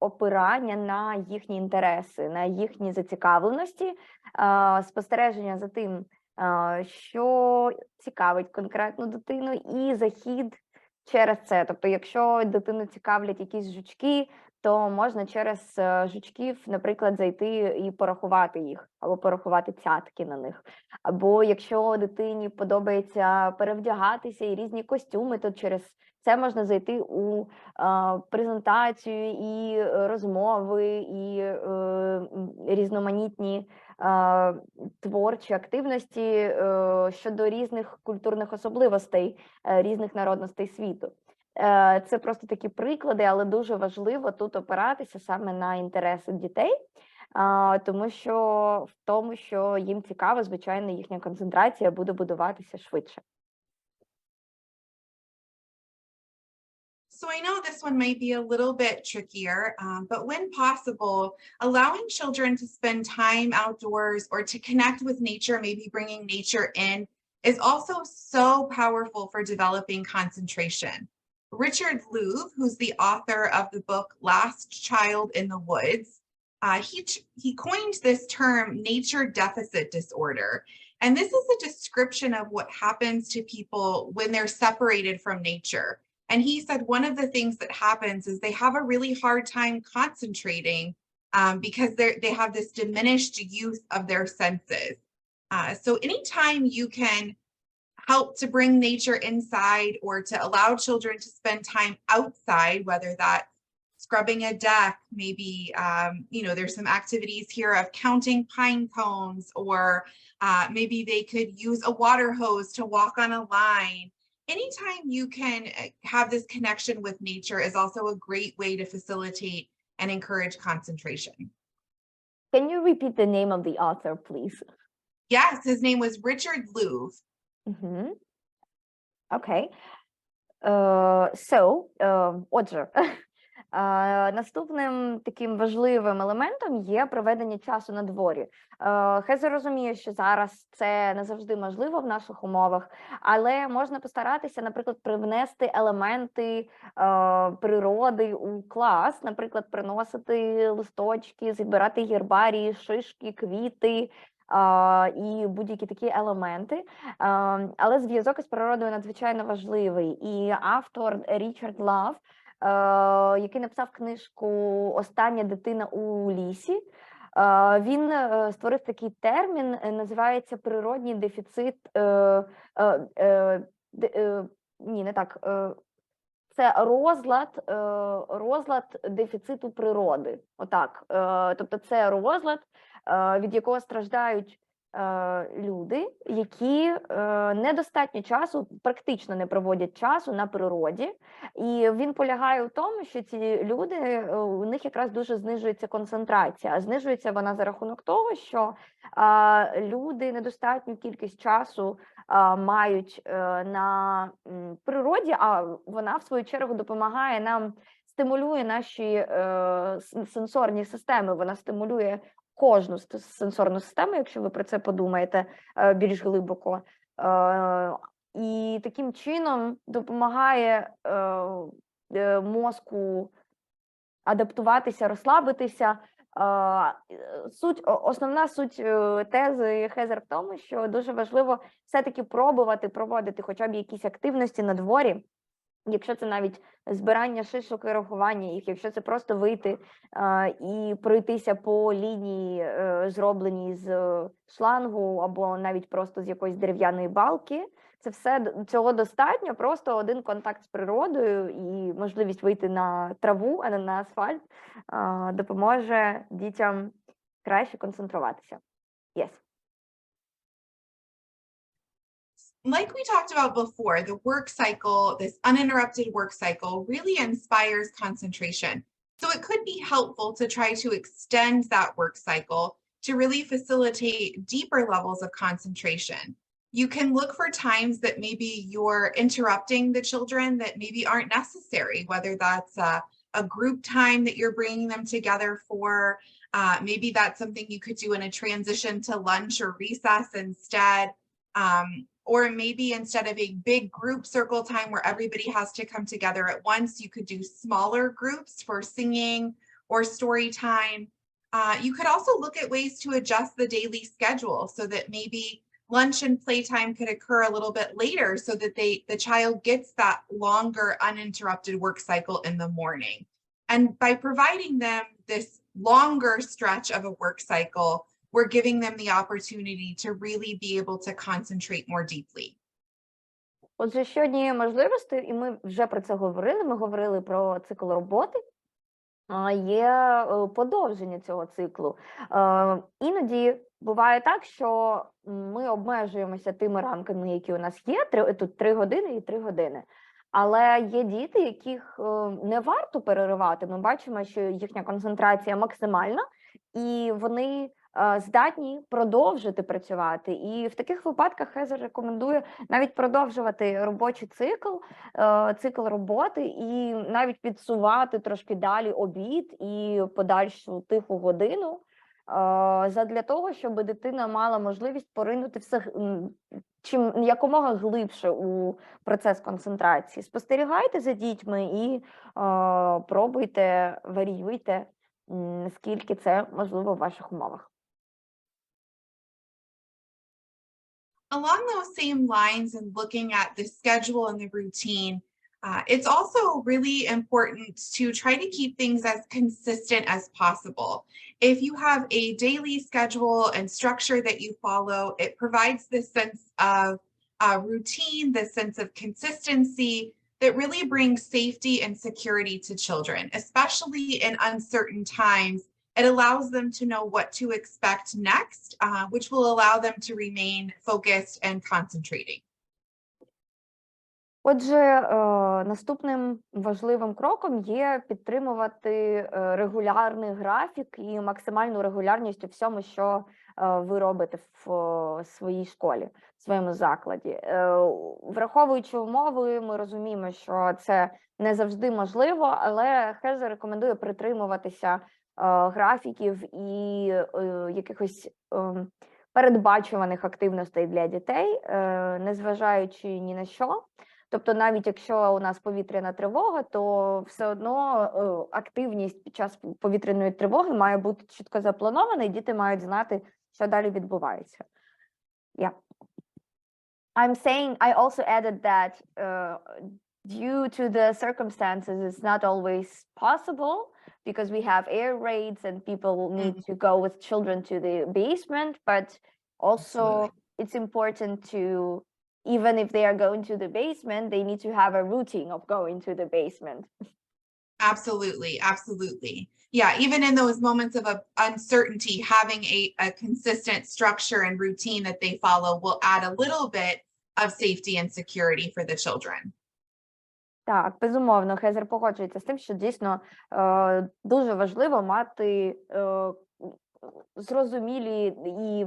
опирання на їхні інтереси, на їхні зацікавленості, спостереження за тим, що цікавить конкретну дитину, і захід через це. Тобто, якщо дитину цікавлять якісь жучки, то можна через жучків, наприклад, зайти і порахувати їх, або порахувати цятки на них. Або якщо дитині подобається перевдягатися і різні костюми, то через це можна зайти у презентацію і розмови, і різноманітні творчі активності щодо різних культурних особливостей різних народностей світу. Це просто такі приклади, але дуже важливо тут опиратися саме на інтереси дітей, тому що їм цікаво, звичайно, їхня концентрація буде будуватися швидше. So I know this one might be a little bit trickier, but when possible, allowing children to spend time outdoors or to connect with nature, maybe bringing nature in, is also so powerful for developing concentration. Richard Louv, who's the author of the book Last Child in the Woods, he coined this term nature deficit disorder. And this is a description of what happens to people when they're separated from nature. And he said one of the things that happens is they have a really hard time concentrating because they have this diminished use of their senses. So anytime you can help to bring nature inside, or to allow children to spend time outside, whether that's scrubbing a deck, maybe, there's some activities here of counting pine cones, or maybe they could use a water hose to walk on a line. Anytime you can have this connection with nature is also a great way to facilitate and encourage concentration. Can you repeat the name of the author, please? Yes, his name was Richard Louv. Mm-hmm. Okay. Отже, наступним таким важливим елементом є проведення часу на дворі. Хезер розуміє, що зараз це не завжди можливо в наших умовах, але можна постаратися, наприклад, привнести елементи природи у клас, наприклад, приносити листочки, збирати гербарії, шишки, квіти, і будь-які такі елементи. Але зв'язок із природою надзвичайно важливий. І автор Річард Лав, який написав книжку «Остання дитина у лісі», він створив такий термін, називається природній дефіцит, ні, не так, це розлад дефіциту природи. Отак. Тобто це розлад, від якого страждають люди, які недостатньо часу, практично не проводять часу на природі. І він полягає у тому, що ці люди, у них якраз дуже знижується концентрація. А знижується вона за рахунок того, що люди недостатню кількість часу мають на природі, а вона, в свою чергу, допомагає нам, стимулює наші сенсорні системи, вона стимулює кожну сенсорну систему, якщо ви про це подумаєте більш глибоко. І таким чином допомагає мозку адаптуватися, розслабитися. Основна суть тези Хезер в тому, що дуже важливо все-таки пробувати проводити хоча б якісь активності на дворі, якщо це навіть збирання шишок і рахування їх, якщо це просто вийти і пройтися по лінії, зробленій з шлангу, або навіть просто з якоїсь дерев'яної балки, це все, цього достатньо, просто один контакт з природою і можливість вийти на траву, а не на асфальт, допоможе дітям краще концентруватися. Yes. Like we talked about before, the work cycle, this uninterrupted work cycle, really inspires concentration. So it could be helpful to try to extend that work cycle to really facilitate deeper levels of concentration. You can look for times that maybe you're interrupting the children that maybe aren't necessary, whether that's a group time that you're bringing them together for. Maybe that's something you could do in a transition to lunch or recess instead. Or maybe instead of a big group circle time where everybody has to come together at once, you could do smaller groups for singing or story time. You could also look at ways to adjust the daily schedule so that maybe lunch and playtime could occur a little bit later so that the child gets that longer uninterrupted work cycle in the morning. And by providing them this longer stretch of a work cycle, we're giving them the opportunity to really be able to concentrate more deeply. Отже, ще однією можливістю, і ми вже про це говорили, ми говорили про цикл роботи, є подовження цього циклу. Іноді буває так, що ми обмежуємося тими рамками, які у нас є, тут 3 години і 3 години. Але є діти, яких не варто переривати. Ми бачимо, що їхня концентрація максимальна, і вони здатні продовжити працювати. І в таких випадках Хезер рекомендує навіть продовжувати робочий цикл роботи, і навіть підсувати трошки далі обід і подальшу тиху годину, задля того, щоб дитина мала можливість поринути чим якомога глибше у процес концентрації. Спостерігайте за дітьми і пробуйте, варіюйте, наскільки це можливо в ваших умовах. Along those same lines and looking at the schedule and the routine, it's also really important to try to keep things as consistent as possible. If you have a daily schedule and structure that you follow, it provides this sense of routine, this sense of consistency that really brings safety and security to children, especially in uncertain times. It allows them to know what to expect next, which will allow them to remain focused and concentrating. Отже, наступним важливим кроком є підтримувати регулярний графік і максимальну регулярність у всьому, що ви робите в своїй школі, в своєму закладі. Враховуючи умови, ми розуміємо, що це не завжди можливо, але Хезер рекомендує притримуватися графіків і якихось передбачуваних активностей для дітей, незважаючи ні на що. Тобто навіть якщо у нас повітряна тривога, то все одно активність під час повітряної тривоги має бути чітко запланована, і діти мають знати, що далі відбувається. Yeah. I'm saying, I also added that due to the circumstances, it's not always possible because we have air raids and people need to go with children to the basement, but also Absolutely. it's important to, even if they are going to the basement, they need to have a routine of going to the basement. Absolutely, absolutely. Yeah, even in those moments of uncertainty, having a consistent structure and routine that they follow will add a little bit of safety and security for the children. Так, безумовно, Хезер погоджується з тим, що дійсно дуже важливо мати зрозумілі і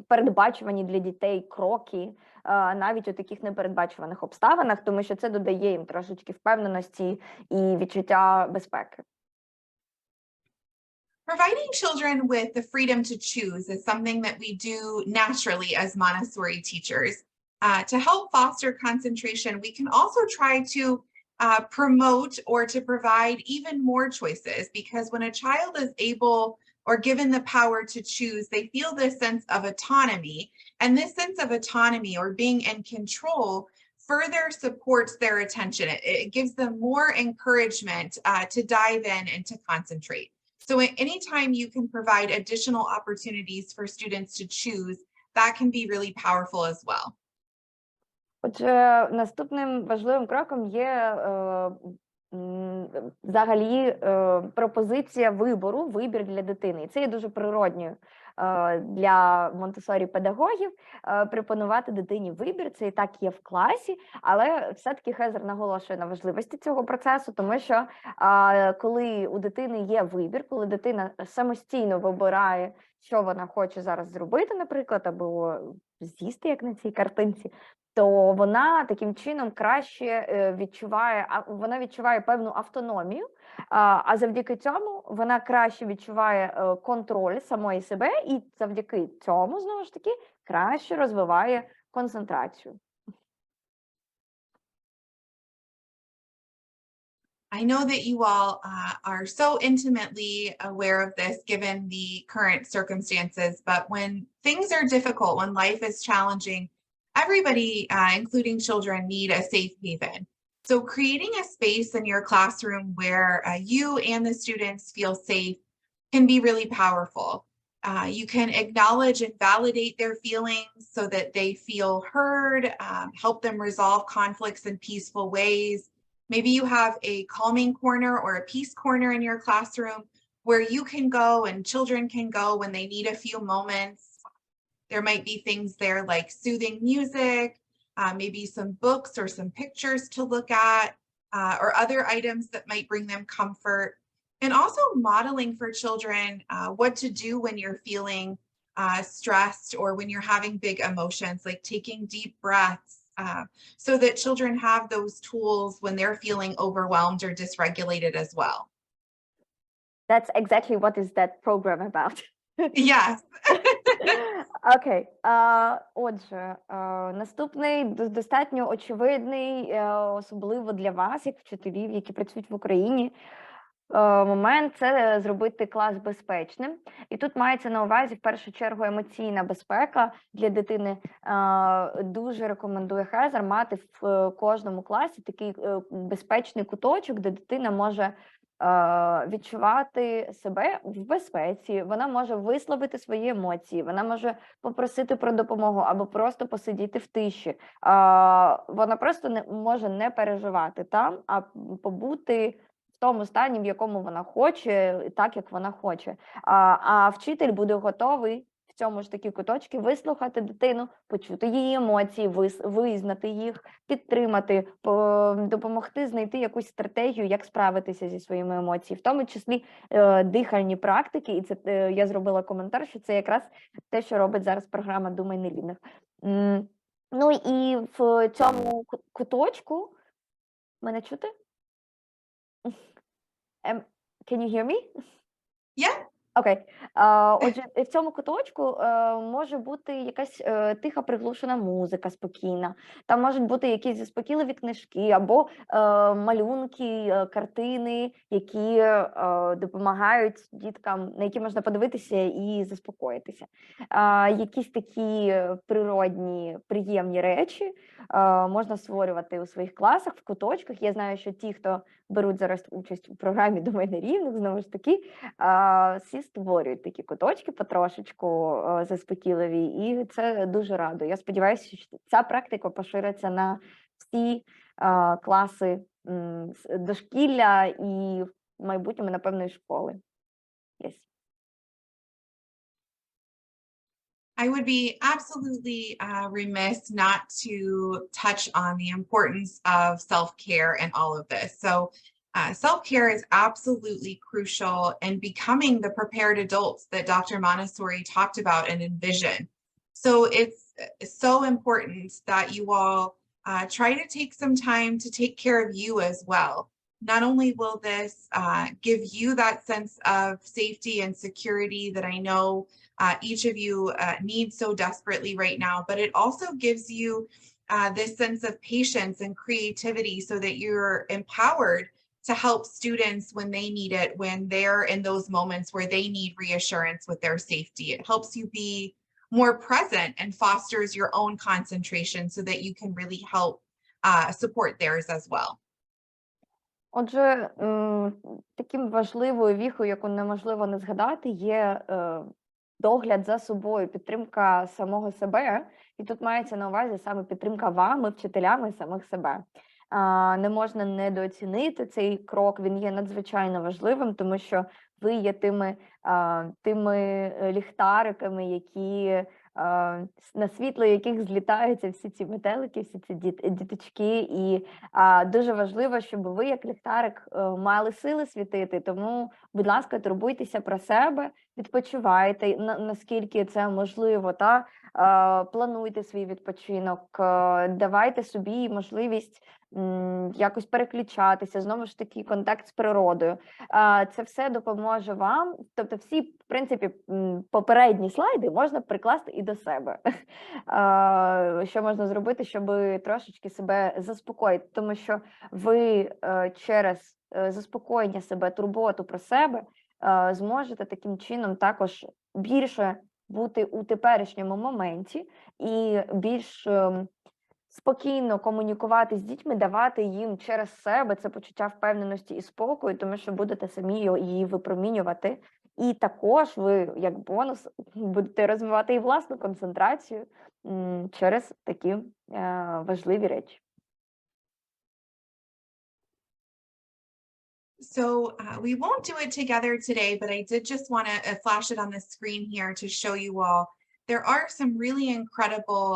передбачувані для дітей кроки, навіть у таких непередбачуваних обставинах, тому що це додає їм трошечки впевненості і відчуття безпеки. Providing children with the freedom to choose is something that we do naturally as Montessori teachers. To help foster concentration, we can also try to promote or to provide even more choices, because when a child is able or given the power to choose, they feel this sense of autonomy. And this sense of autonomy or being in control further supports their attention. It gives them more encouragement to dive in and to concentrate. So anytime you can provide additional opportunities for students to choose, that can be really powerful as well. Отже, наступним важливим кроком є взагалі пропозиція вибору, вибір для дитини. І це є дуже природньою для Монтессорі-педагогів пропонувати дитині вибір. Це і так є в класі, але все-таки Хезер наголошує на важливості цього процесу, тому що коли у дитини є вибір, коли дитина самостійно вибирає, що вона хоче зараз зробити, наприклад, або з'їсти, як на цій картинці, то вона таким чином краще відчуває певну автономію, а завдяки цьому вона краще відчуває контроль самої себе і завдяки цьому, знову ж таки, краще розвиває концентрацію. I know that you all are so intimately aware of this given the current circumstances, but when things are difficult, when life is challenging, everybody, including children, need a safe haven. So creating a space in your classroom where you and the students feel safe can be really powerful. You can acknowledge and validate their feelings so that they feel heard, help them resolve conflicts in peaceful ways. Maybe you have a calming corner or a peace corner in your classroom where you can go and children can go when they need a few moments. There might be things there like soothing music, maybe some books or some pictures to look at, or other items that might bring them comfort. And also modeling for children what to do when you're feeling stressed or when you're having big emotions, like taking deep breaths, so that children have those tools when they're feeling overwhelmed or dysregulated as well. That's exactly what is that program about. Yes. Окей. Отже, наступний достатньо очевидний, особливо для вас, як вчителів, які працюють в Україні, момент – це зробити клас безпечним. І тут мається на увазі, в першу чергу, емоційна безпека для дитини. Дуже рекомендує Хезер мати в кожному класі такий безпечний куточок, де дитина може відчувати себе в безпеці, вона може висловити свої емоції, вона може попросити про допомогу або просто посидіти в тиші. Вона просто може не переживати там, а побути в тому стані, в якому вона хоче, так, як вона хоче. А вчитель буде готовий в цьому ж такі куточки вислухати дитину, почути її емоції, визнати їх, підтримати, допомогти знайти якусь стратегію, як справитися зі своїми емоціями, в тому числі дихальні практики. І це я зробила коментар, що це якраз те, що робить зараз програма «Думай не лінив». Ну і в цьому куточку мене чути? Can you hear me? Yeah. Окей. Отже, в цьому куточку може бути якась тиха приглушена музика спокійна. Там можуть бути якісь заспокійливі книжки або малюнки, картини, які допомагають діткам, на які можна подивитися і заспокоїтися. Якісь такі природні, приємні речі можна створювати у своїх класах, в куточках. Я знаю, що ті, хто беруть зараз участь у програмі «До мене рівних», знову ж таки, всі створюють такі куточки потрошечку заспокійливі, і це дуже радує. Я сподіваюся, що ця практика пошириться на всі класи дошкілля і в майбутньому, напевно, і школи. Yes. I would be absolutely remiss not to touch on the importance of self-care and all of this. So self-care is absolutely crucial in becoming the prepared adults that Dr. Montessori talked about and envisioned. So it's so important that you all try to take some time to take care of you as well. Not only will this give you that sense of safety and security that I know each of you need so desperately right now, but it also gives you this sense of patience and creativity so that you're empowered to help students when they need it, when they're in those moments where they need reassurance with their safety. It helps you be more present and fosters your own concentration so that you can really help support theirs as well. Отже, таким важливою віхою, яку неможливо не згадати, є догляд за собою, підтримка самого себе. І тут мається на увазі саме підтримка вами, вчителями самих себе. Не можна недооцінити цей крок, він є надзвичайно важливим, тому що ви є тими ліхтариками, які на світло яких злітаються всі ці метелики, всі ці діточки. І дуже важливо, щоб ви, як ліхтарик, мали сили світити. Тому, будь ласка, турбуйтеся про себе, відпочивайте, наскільки це можливо, та плануйте свій відпочинок, давайте собі можливість якось переключатися, знову ж таки, контакт з природою. Це все допоможе вам, тобто всі, в принципі, попередні слайди можна прикласти і до себе. Що можна зробити, щоб трошечки себе заспокоїти, тому що ви через заспокоєння себе, турботу про себе зможете таким чином також більше бути у теперішньому моменті і більш спокійно комунікувати з дітьми, давати їм через себе це почуття впевненості і спокою, тому що будете самі її випромінювати. І також ви, як бонус, будете розвивати і власну концентрацію через такі важливі речі. So we won't do it together today, but I did just want to flash it on the screen here to show you all. There are some really incredible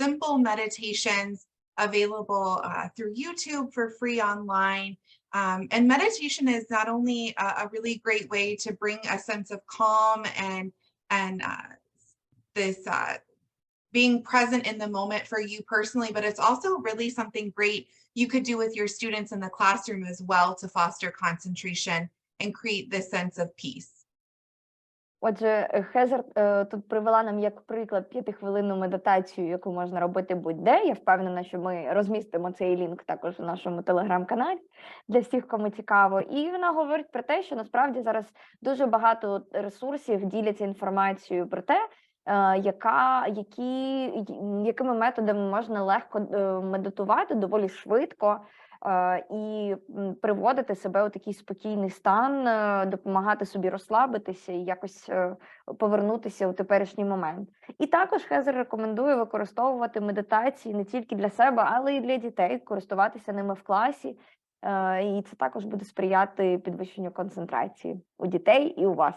simple meditations available through YouTube for free online. And meditation is not only a really great way to bring a sense of calm and this being present in the moment for you personally, but it's also really something great you could do with your students in the classroom as well to foster concentration and create this sense of peace. Отже, Хезер тут привела нам як приклад 5-хвилинну медитацію, яку можна робити будь-де. Я впевнена, що ми розмістимо цей лінк також у нашому телеграм-каналі для всіх, кому цікаво. І вона говорить про те, що насправді зараз дуже багато ресурсів діляться інформацією про те, якими методами можна легко медитувати, доволі швидко, і приводити себе у такий спокійний стан, допомагати собі розслабитися і якось повернутися у теперішній момент. І також Хезер рекомендує використовувати медитації не тільки для себе, але й для дітей, користуватися ними в класі, і це також буде сприяти підвищенню концентрації у дітей і у вас.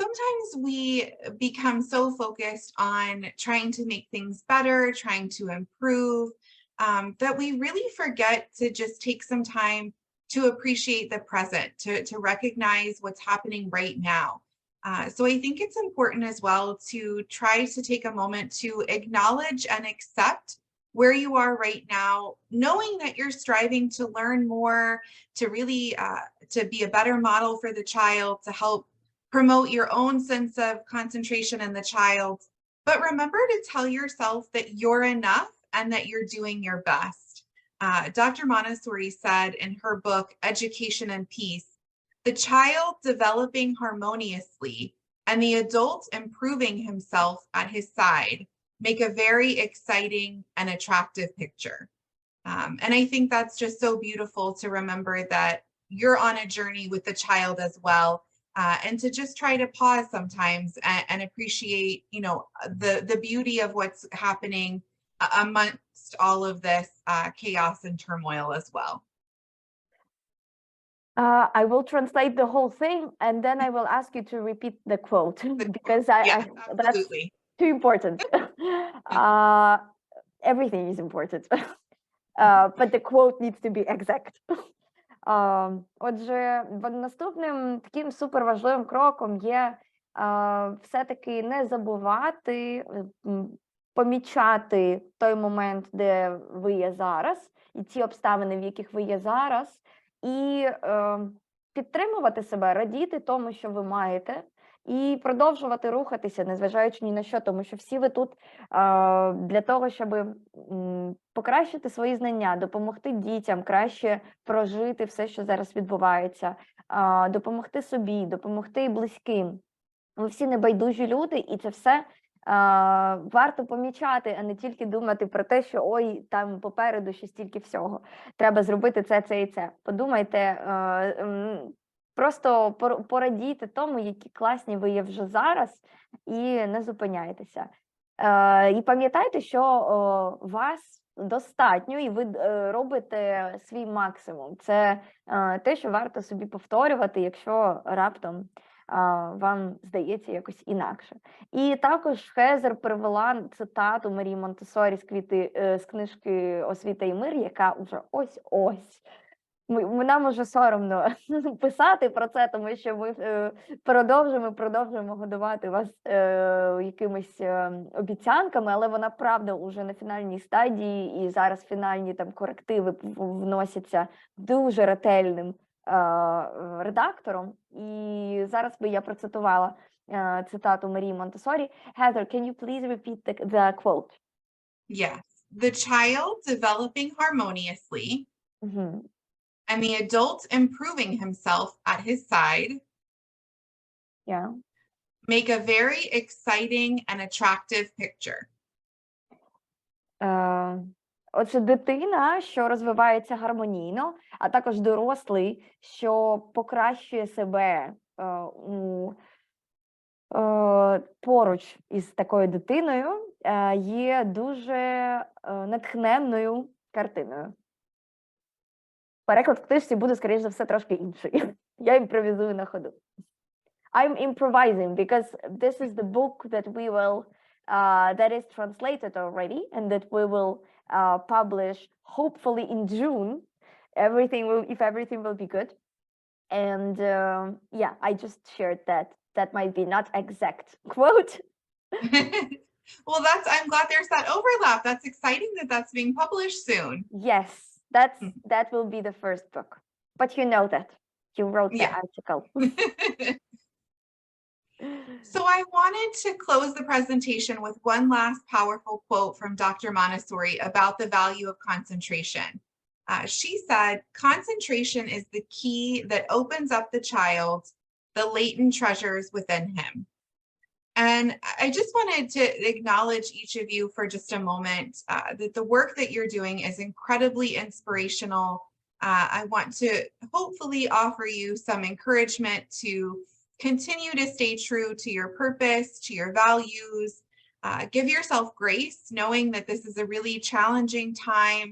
Sometimes we become so focused on trying to make things better, trying to improve, that we really forget to just take some time to appreciate the present, to recognize what's happening right now. So I think it's important as well to try to take a moment to acknowledge and accept where you are right now, knowing that you're striving to learn more, to really to be a better model for the child, to help promote your own sense of concentration in the child. But remember to tell yourself that you're enough and that you're doing your best. Dr. Montessori said in her book, Education and Peace, the child developing harmoniously and the adult improving himself at his side make a very exciting and attractive picture. And I think that's just so beautiful to remember that you're on a journey with the child as well, and to just try to pause sometimes and appreciate, you know, the beauty of what's happening amongst all of this chaos and turmoil as well. I will translate the whole thing, and then I will ask you to repeat the quote because Yes, that's absolutely. too important. Everything is important, but the quote needs to be exact. Отже, наступним таким суперважливим кроком є все-таки не забувати помічати той момент, де ви є зараз, і ті обставини, в яких ви є зараз, і підтримувати себе, радіти тому, що ви маєте, і продовжувати рухатися, незважаючи ні на що, тому що всі ви тут для того, щоб покращити свої знання, допомогти дітям краще прожити все, що зараз відбувається, допомогти собі, допомогти близьким. Ви всі небайдужі люди, і це все варто помічати, а не тільки думати про те, що ой, там попереду ще стільки всього. Треба зробити це і це. Подумайте, просто порадійте тому, які класні ви є вже зараз, і не зупиняйтеся. І пам'ятайте, що вас достатньо, і ви робите свій максимум. Це те, що варто собі повторювати, якщо раптом вам здається якось інакше. І також Хезер привела цитату Марії Монтессорі з книжки «Освіта і мир», яка вже ось-ось. Нам уже соромно писати про це, тому що ми продовжуємо годувати вас якимись обіцянками, але вона, правда, уже на фінальній стадії, і зараз фінальні там корективи вносяться дуже ретельним редактором. І зараз би я процитувала цитату Марії Монтессорі. Heather, can you please repeat the quote? Yes. The child developing harmoniously and the adult improving himself at his side make a very exciting and attractive picture. Отже, дитина, що розвивається гармонійно, а також дорослий, що покращує себе поруч із такою дитиною, є дуже натхненною картиною. Переклад в книжці буде, скоріш за все, трошки інший. Я імпровізую на ходу. I'm improvising because this is the book that we will, that is translated already and that we will publish hopefully in June. If everything will be good. And yeah, I just shared that. That might be not exact quote. Well, I'm glad there's that overlap. That's exciting that that's being published soon. Yes, that will be the first book. But you know that. You wrote the article. So I wanted to close the presentation with one last powerful quote from Dr. Montessori about the value of concentration. She said, concentration is the key that opens up the child, the latent treasures within him. And I just wanted to acknowledge each of you for just a moment that the work that you're doing is incredibly inspirational. I want to hopefully offer you some encouragement to continue to stay true to your purpose, to your values. Give yourself grace, knowing that this is a really challenging time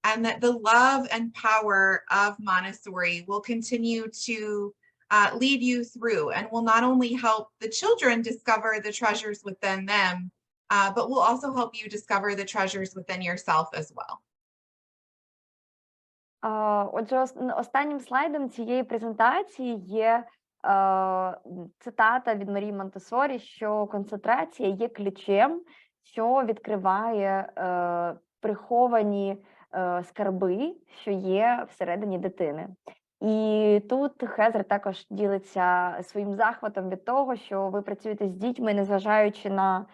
and that the love and power of Montessori will continue to lead you through and will not only help the children discover the treasures within them, but will also help you discover the treasures within yourself as well. Отже, останнім слайдом цієї презентації є цитата від Марії Монтессорі, що концентрація є ключем, що відкриває приховані скарби, що є всередині дитини. І тут Хезер також ділиться своїм захватом від того, що ви працюєте з дітьми, незважаючи на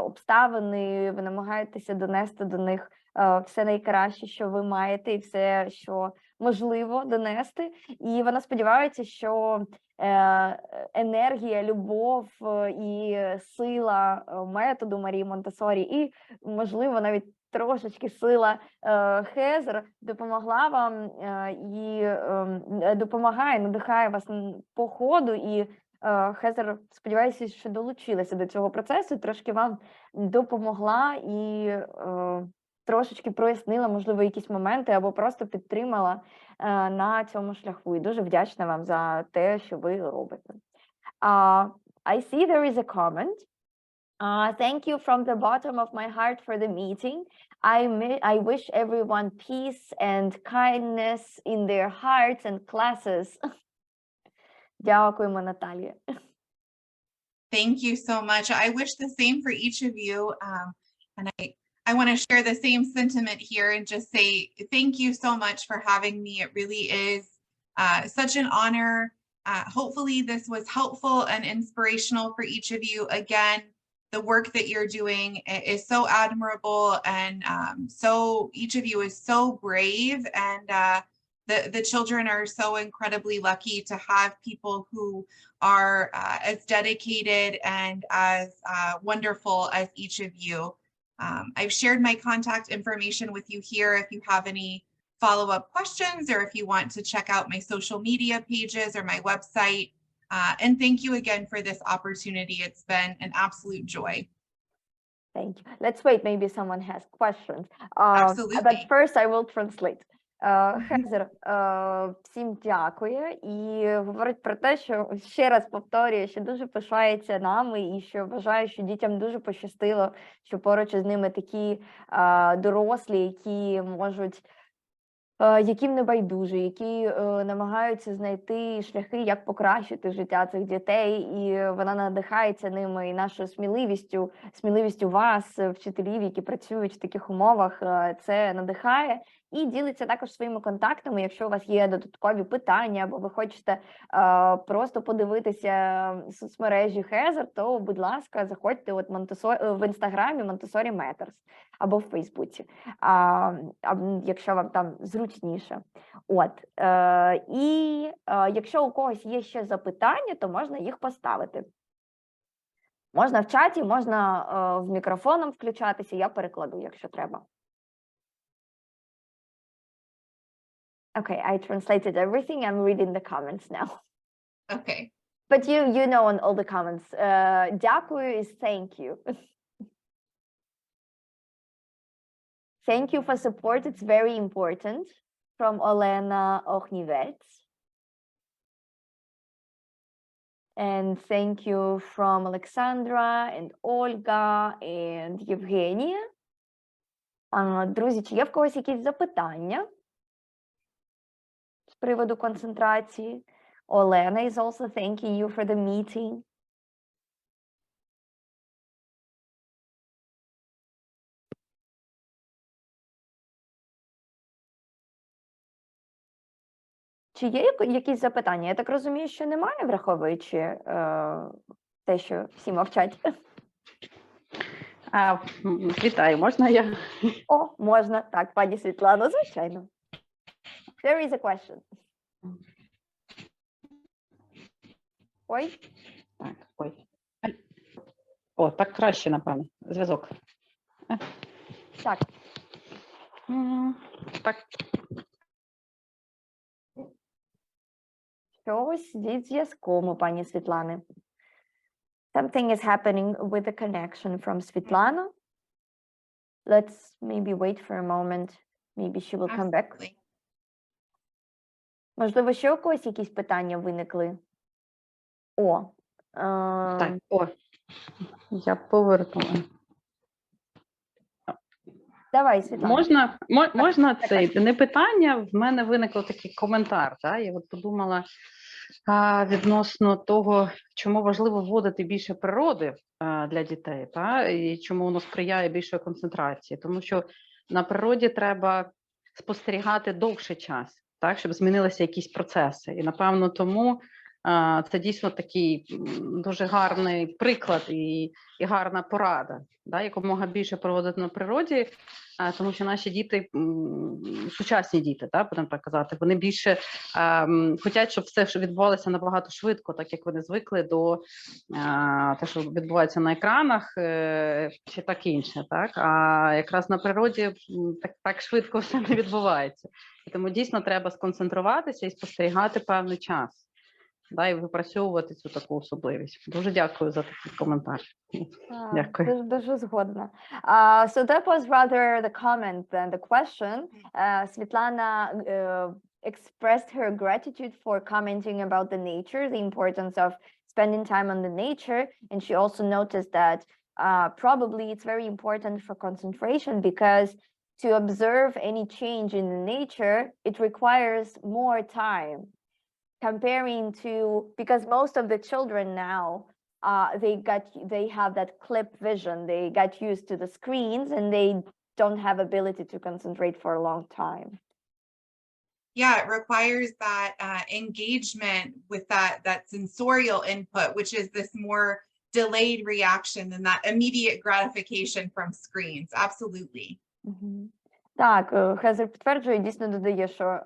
обставини, ви намагаєтеся донести до них все найкраще, що ви маєте, і все, що можливо донести. І вона сподівається, що енергія, любов і сила методу Марії Монтессорі, і, можливо, навіть трошечки сила Хезер допомогла вам і допомагає, надихає вас по ходу, і Хезер, сподіваюся, що долучилася до цього процесу, трошки вам допомогла і трошечки прояснила, можливо, якісь моменти або просто підтримала на цьому шляху. І дуже вдячна вам за те, що ви робите. I see there is a comment. Thank you from the bottom of my heart for the meeting. I wish everyone peace and kindness in their hearts and classes. Дякуємо, Наталія. Thank you so much. I wish the same for each of you. And I want to share the same sentiment here and just say thank you so much for having me. It really is such an honor. Hopefully this was helpful and inspirational for each of you. Again, the work that you're doing is so admirable, and so each of you is so brave, and the children are so incredibly lucky to have people who are as dedicated and as wonderful as each of you. I've shared my contact information with you here if you have any follow-up questions, or if you want to check out my social media pages or my website. And thank you again for this opportunity. It's been an absolute joy. Thank you. Let's wait, maybe someone has questions. Absolutely. But first I will translate. Хезер всім дякує і говорить про те, що ще раз повторює, що дуже пишається нами і що вважає, що дітям дуже пощастило, що поруч із ними такі дорослі, які можуть, яким не байдуже, які намагаються знайти шляхи, як покращити життя цих дітей, і вона надихається ними і нашою сміливістю вас, вчителів, які працюють в таких умовах, це надихає. І ділиться також своїми контактами, якщо у вас є додаткові питання, або ви хочете просто подивитися соцмережі Хезер, то, будь ласка, заходьте от в інстаграмі Montessori Matters або в Фейсбуці, якщо вам там зручніше. От. І якщо у когось є ще запитання, то можна їх поставити. Можна в чаті, можна в мікрофоном включатися, я перекладу, якщо треба. Okay, I translated everything. I'm reading the comments now. Okay. But you know on all the comments. Дякую is thank you. Thank you for support. It's very important. From Olena Ochnivets. And thank you from Alexandra and Olga and Євгенія. Друзі, чи є в когось якісь запитання з приводу концентрації? Olena is also thanking you for the meeting. Чи є якісь запитання? Я так розумію, що немає, враховуючи те, що всі мовчать. Вітаю, можна я? О, можна. Так, пані Світлано, звичайно. There is a question. Ой. Так, ой. О, так краще, напевно, зв'язок. Так. Так. Щось зі зв'язком у пані Світлани. Something is happening with the connection from Svetlana. Let's maybe wait for a moment. Maybe she will come back. Absolutely. Можливо, ще у когось якісь питання виникли? О. Так, о, я повернула. Давай, Світлана. Можна це не питання, в мене виникло такий коментар. Я от подумала відносно того, чому важливо вводити більше природи для дітей, і чому воно сприяє більшої концентрації. Тому що на природі треба спостерігати довший час, так, щоб змінилися якісь процеси. І, напевно, тому це дійсно такий дуже гарний приклад і гарна порада, да, якомога більше проводити на природі, тому що наші діти, сучасні діти, да, будемо так казати, вони більше хочуть, щоб все відбувалося набагато швидко, так як вони звикли до те, що відбувається на екранах, чи так інше. Так? А якраз на природі так швидко все не відбувається. І тому дійсно треба сконцентруватися і спостерігати певний час. Да, і випрацьовувати цю таку особливість. Дуже дякую за такий коментар. Дякую. Дуже згодна. So that was rather the comment than the question. Svetlana expressed her gratitude for commenting about the nature, the importance of spending time on the nature, and she also noticed that probably it's very important for concentration because to observe any change in the nature, it requires more time. Comparing to, because most of the children now, they have that clip vision. They got used to the screens and they don't have ability to concentrate for a long time. Yeah, it requires that engagement with that sensorial input, which is this more delayed reaction than that immediate gratification from screens. Absolutely. Mm-hmm. Так, Хезер підтверджує, дійсно додає, що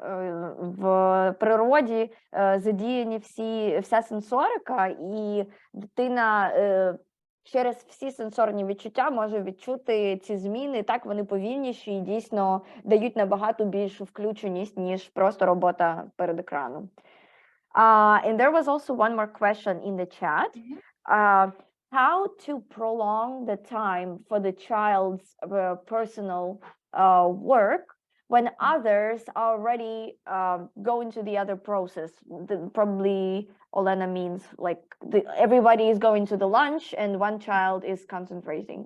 в природі задіяні вся сенсорика, і дитина через всі сенсорні відчуття може відчути ці зміни. Так, вони повільніші і дійсно дають набагато більшу включеність, ніж просто робота перед екраном. And there was also one more question in the chat. How to prolong the time for the child's personal work when others are already going to the other process? Probably Olena means like everybody is going to the lunch and one child is concentrating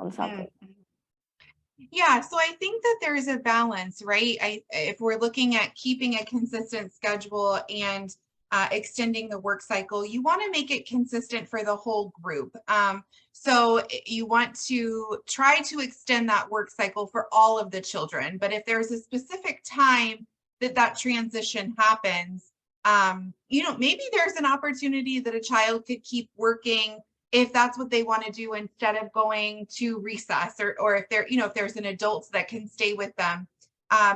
on something. Yeah, so I think that there is a balance, right? If we're looking at keeping a consistent schedule and extending the work cycle, you want to make it consistent for the whole group. So you want to try to extend that work cycle for all of the children. But if there's a specific time that transition happens, maybe there's an opportunity that a child could keep working if that's what they want to do instead of going to recess, or if if there's an adult that can stay with them.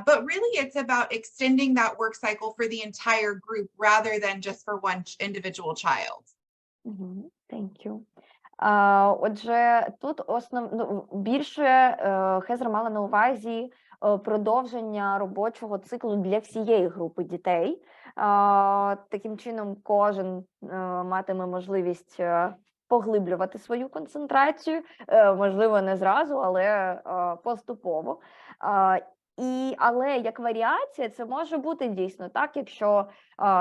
But really, it's about extending that work cycle for the entire group rather than just for one individual child. Thank you. Отже, тут більше Хезер мала на увазі продовження робочого циклу для всієї групи дітей. Таким чином, кожен матиме можливість поглиблювати свою концентрацію, можливо, не зразу, але поступово. Але як варіація це може бути дійсно так, якщо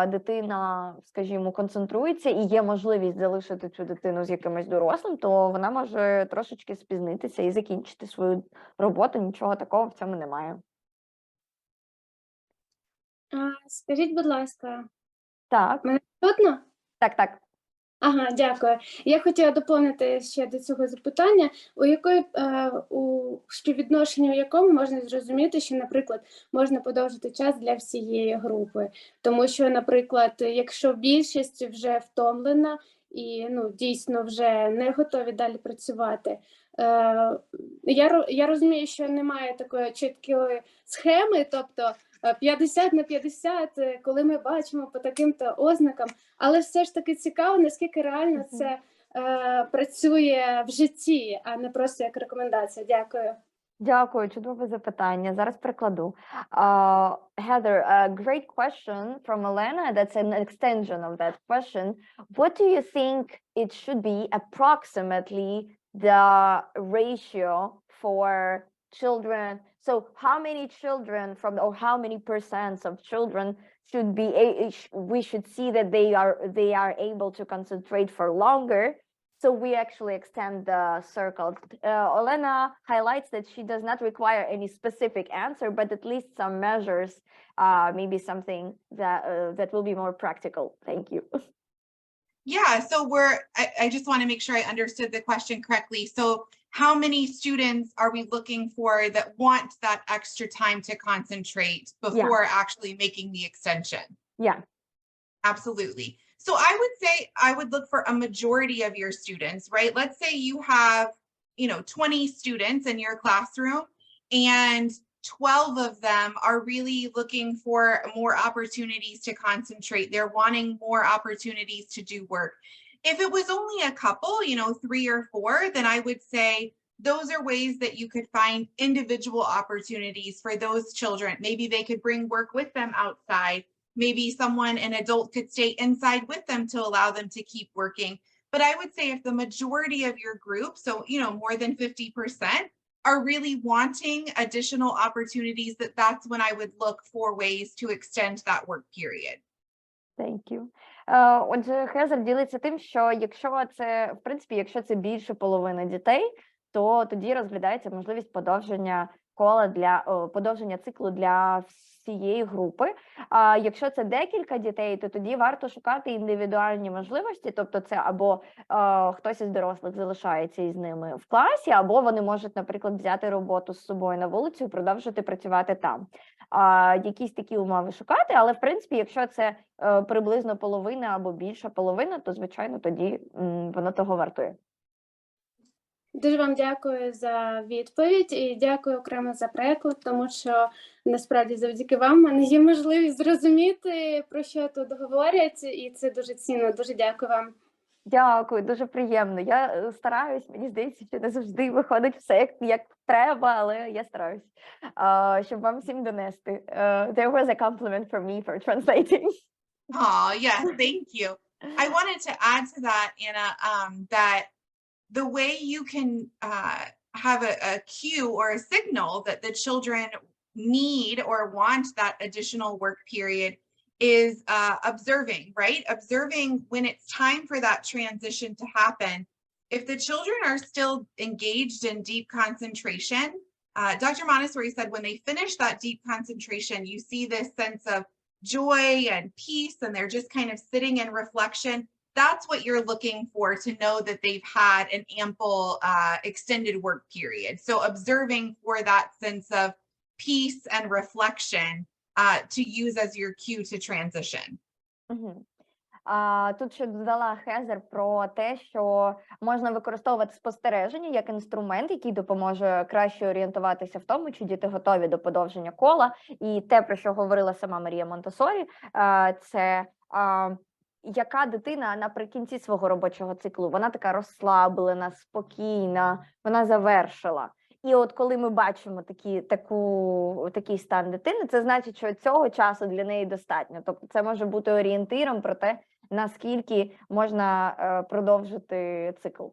дитина, скажімо, концентрується і є можливість залишити цю дитину з якимось дорослим, то вона може трошечки спізнитися і закінчити свою роботу, нічого такого в цьому немає. Скажіть, будь ласка. Так. Мене чутно? Так. Ага, дякую. Я хотіла доповнити ще до цього запитання, у співвідношенні у якому можна зрозуміти, що, наприклад, можна подовжити час для всієї групи. Тому що, наприклад, якщо більшість вже втомлена і дійсно вже не готові далі працювати, я розумію, що немає такої чіткої схеми, тобто 50 на 50, коли ми бачимо по таким-то ознакам, але все ж таки цікаво, наскільки реально це працює в житті, а не просто як рекомендація. Дякую. Дякую, чудове запитання. Зараз прикладу. Heather, a great question from Elena. That's an extension of that question. What do you think it should be approximately the ratio for children? So how many children or how many percents of children we should see that they are able to concentrate for longer? So we actually extend the circle. Olena highlights that she does not require any specific answer, but at least some measures, maybe something that will be more practical. Thank you. Yeah, so I just want to make sure I understood the question correctly. So how many students are we looking for that want that extra time to concentrate before actually making the extension? Yeah. Absolutely. So I would say I would look for a majority of your students, right? Let's say you have, 20 students in your classroom and 12 of them are really looking for more opportunities to concentrate. They're wanting more opportunities to do work. If it was only a couple, 3 or 4, then I would say those are ways that you could find individual opportunities for those children. Maybe they could bring work with them outside. Maybe an adult could stay inside with them to allow them to keep working. But I would say if the majority of your group, so, more than 50%, are really wanting additional opportunities, that's when I would look for ways to extend that work period. Thank you. Отже, Хезер ділиться тим, що якщо це, в принципі, якщо це більше половини дітей, то тоді розглядається можливість подовження кола подовження циклу для всієї групи. А якщо це декілька дітей, то тоді варто шукати індивідуальні можливості, тобто це або хтось із дорослих залишається із ними в класі, або вони можуть, наприклад, взяти роботу з собою на вулицю і продовжити працювати там. Якісь такі умови шукати, але, в принципі, якщо це приблизно половина або більша половина, то, звичайно, тоді воно того вартує. Дуже вам дякую за відповідь і дякую окремо за переклад, тому що насправді завдяки вам в мене є можливість зрозуміти, про що тут говорять, і це дуже цінно. Дуже дякую вам. Дякую, дуже приємно. Я стараюсь, мені здається, що не завжди виходить все як треба, але я стараюсь, щоб вам всім донести. There was a compliment for me for translating. Oh, yes, thank you. I wanted to add to that, Anna, that the way you can have a cue or a signal that the children need or want that additional work period is observing, right? Observing when it's time for that transition to happen. If the children are still engaged in deep concentration, Dr. Montessori said when they finish that deep concentration, you see this sense of joy and peace, and they're just kind of sitting in reflection. That's what you're looking for to know that they've had an ample extended work period. So observing for that sense of peace and reflection to use as your cue to transition. Тут ще додала Хезер про те, що можна використовувати спостереження як інструмент, який допоможе краще орієнтуватися в тому, чи діти готові до подовження кола. І те, про що говорила сама Марія Монтессорі, це яка дитина наприкінці свого робочого циклу, вона така розслаблена, спокійна, вона завершила. І от коли ми бачимо такий стан дитини, це значить, що цього часу для неї достатньо. Тобто це може бути орієнтиром про те, наскільки можна продовжити цикл.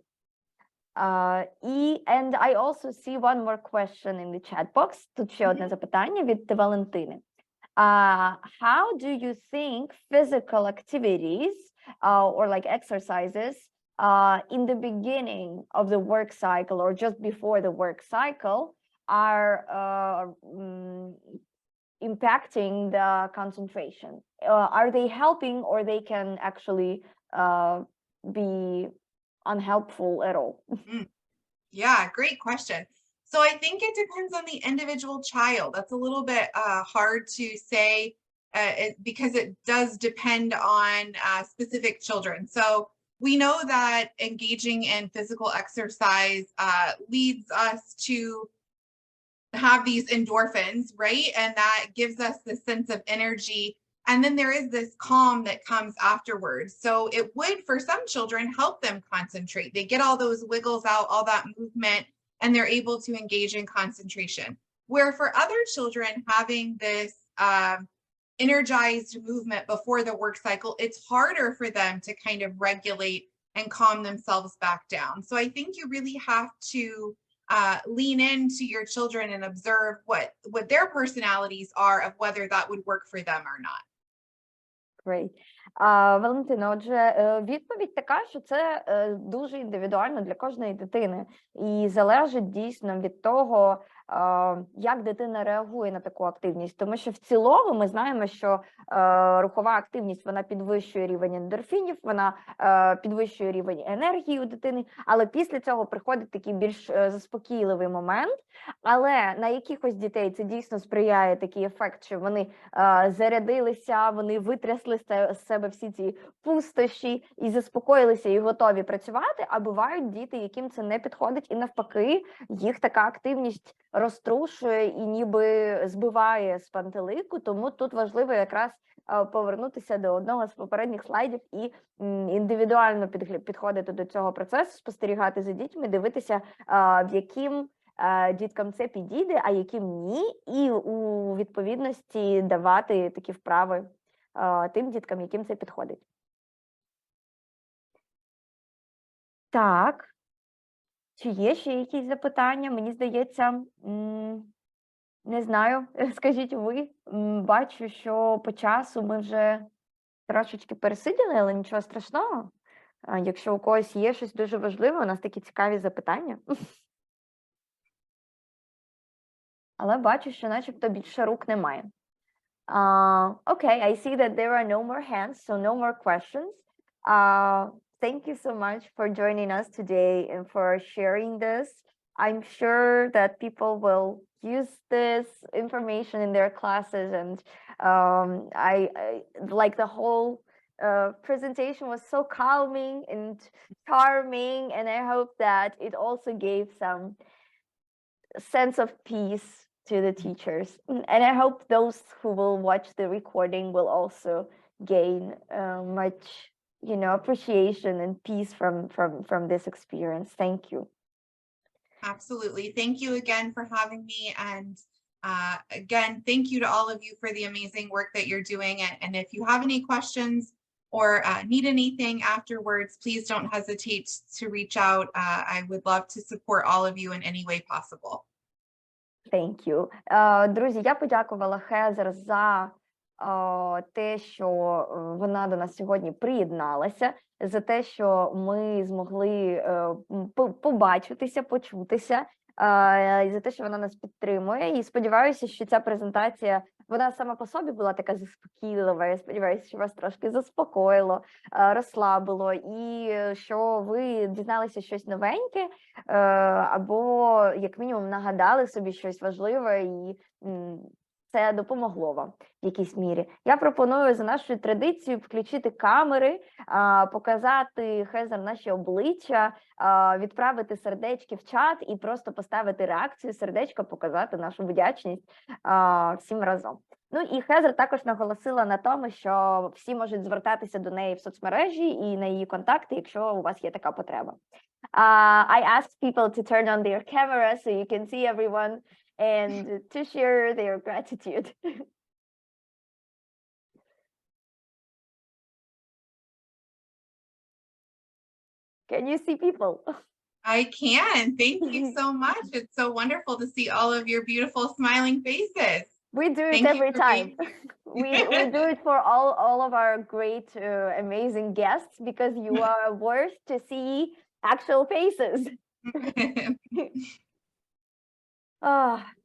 And I also see one more question in the chat box. Тут ще одне запитання від Валентини. How do you think physical activities or like exercises in the beginning of the work cycle or just before the work cycle are impacting the concentration? Are they helping or they can actually be unhelpful at all? Yeah, great question. So I think it depends on the individual child. That's a little bit hard to say because it does depend on specific children. So we know that engaging in physical exercise leads us to have these endorphins, right? And that gives us this sense of energy. And then there is this calm that comes afterwards. So it would, for some children, help them concentrate. They get all those wiggles out, all that movement, and they're able to engage in concentration. Where for other children, having this energized movement before the work cycle, it's harder for them to kind of regulate and calm themselves back down. So I think you really have to lean into your children and observe what their personalities are of whether that would work for them or not. Great. Валентина, отже, відповідь така, що це дуже індивідуально для кожної дитини і залежить дійсно від того, як дитина реагує на таку активність. Тому що в цілому ми знаємо, що рухова активність, вона підвищує рівень ендорфінів, вона підвищує рівень енергії у дитини, але після цього приходить такий більш заспокійливий момент. Але на якихось дітей це дійсно сприяє такий ефект, що вони зарядилися, вони витрясли з себе всі ці пустощі і заспокоїлися і готові працювати, а бувають діти, яким це не підходить, і навпаки, їх така активність розтрушує і ніби збиває з пантелику, тому тут важливо якраз повернутися до одного з попередніх слайдів і індивідуально підходити до цього процесу, спостерігати за дітьми, дивитися, в яким діткам це підійде, а яким ні, і у відповідності давати такі вправи тим діткам, яким це підходить. Так, чи є ще якісь запитання? Мені здається, не знаю, скажіть ви, бачу, що по часу ми вже трошечки пересиділи, але нічого страшного. Якщо у когось є щось дуже важливе, у нас такі цікаві запитання. Але бачу, що начебто більше рук немає. Okay, I see that there are no more hands, so no more questions. Thank you so much for joining us today and for sharing this. I'm sure that people will use this information in their classes, and I like the whole presentation was so calming and charming, and I hope that it also gave some sense of peace to the teachers, and I hope those who will watch the recording will also gain much, you know, appreciation and peace from this experience. Thank you. Absolutely. Thank you again for having me. And again, thank you to all of you for the amazing work that you're doing. And if you have any questions or need anything afterwards, please don't hesitate to reach out. I would love to support all of you in any way possible. Thank you. Друзі, я подякувала Хезер за те, що вона до нас сьогодні приєдналася, за те, що ми змогли побачитися, почутися, і за те, що вона нас підтримує. І сподіваюся, що ця презентація, вона сама по собі була така заспокійлива. Я сподіваюся, що вас трошки заспокоїло, розслабило, і що ви дізналися щось новеньке, або, як мінімум, нагадали собі щось важливе, і це допомогло вам в якійсь мірі. Я пропоную за нашою традицією включити камери, показати Хезер наші обличчя, відправити сердечки в чат і просто поставити реакцію сердечка, показати нашу вдячність всім разом. Ну і Хезер також наголосила на тому, що всі можуть звертатися до неї в соцмережі і на її контакти, якщо у вас є така потреба. I asked people to turn on their camera so you can see everyone and to share their gratitude. Can you see people? I can. Thank you so much. It's so wonderful to see all of your beautiful smiling faces. We do it Thank you every for time. We do it for all of our great, amazing guests, because you are worth to see actual faces.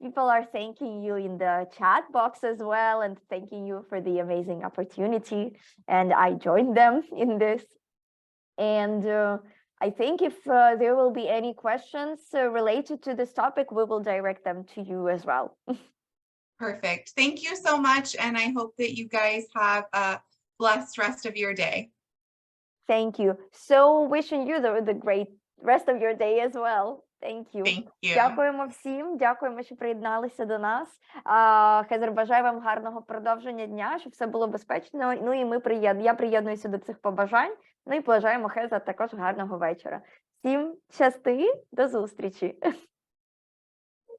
People are thanking you in the chat box as well, and thanking you for the amazing opportunity. And I joined them in this. And I think if there will be any questions related to this topic, we will direct them to you as well. Perfect. Thank you so much. And I hope that you guys have a blessed rest of your day. Thank you. So wishing you the great rest of your day as well. Thank you. Thank you. Дякуємо всім, дякуємо, що приєдналися до нас. Хезер, бажаю вам гарного продовження дня, щоб все було безпечно. Ну і я приєднуюся до цих побажань. Ну і бажаємо Хезер також гарного вечора. Всім щасти, до зустрічі.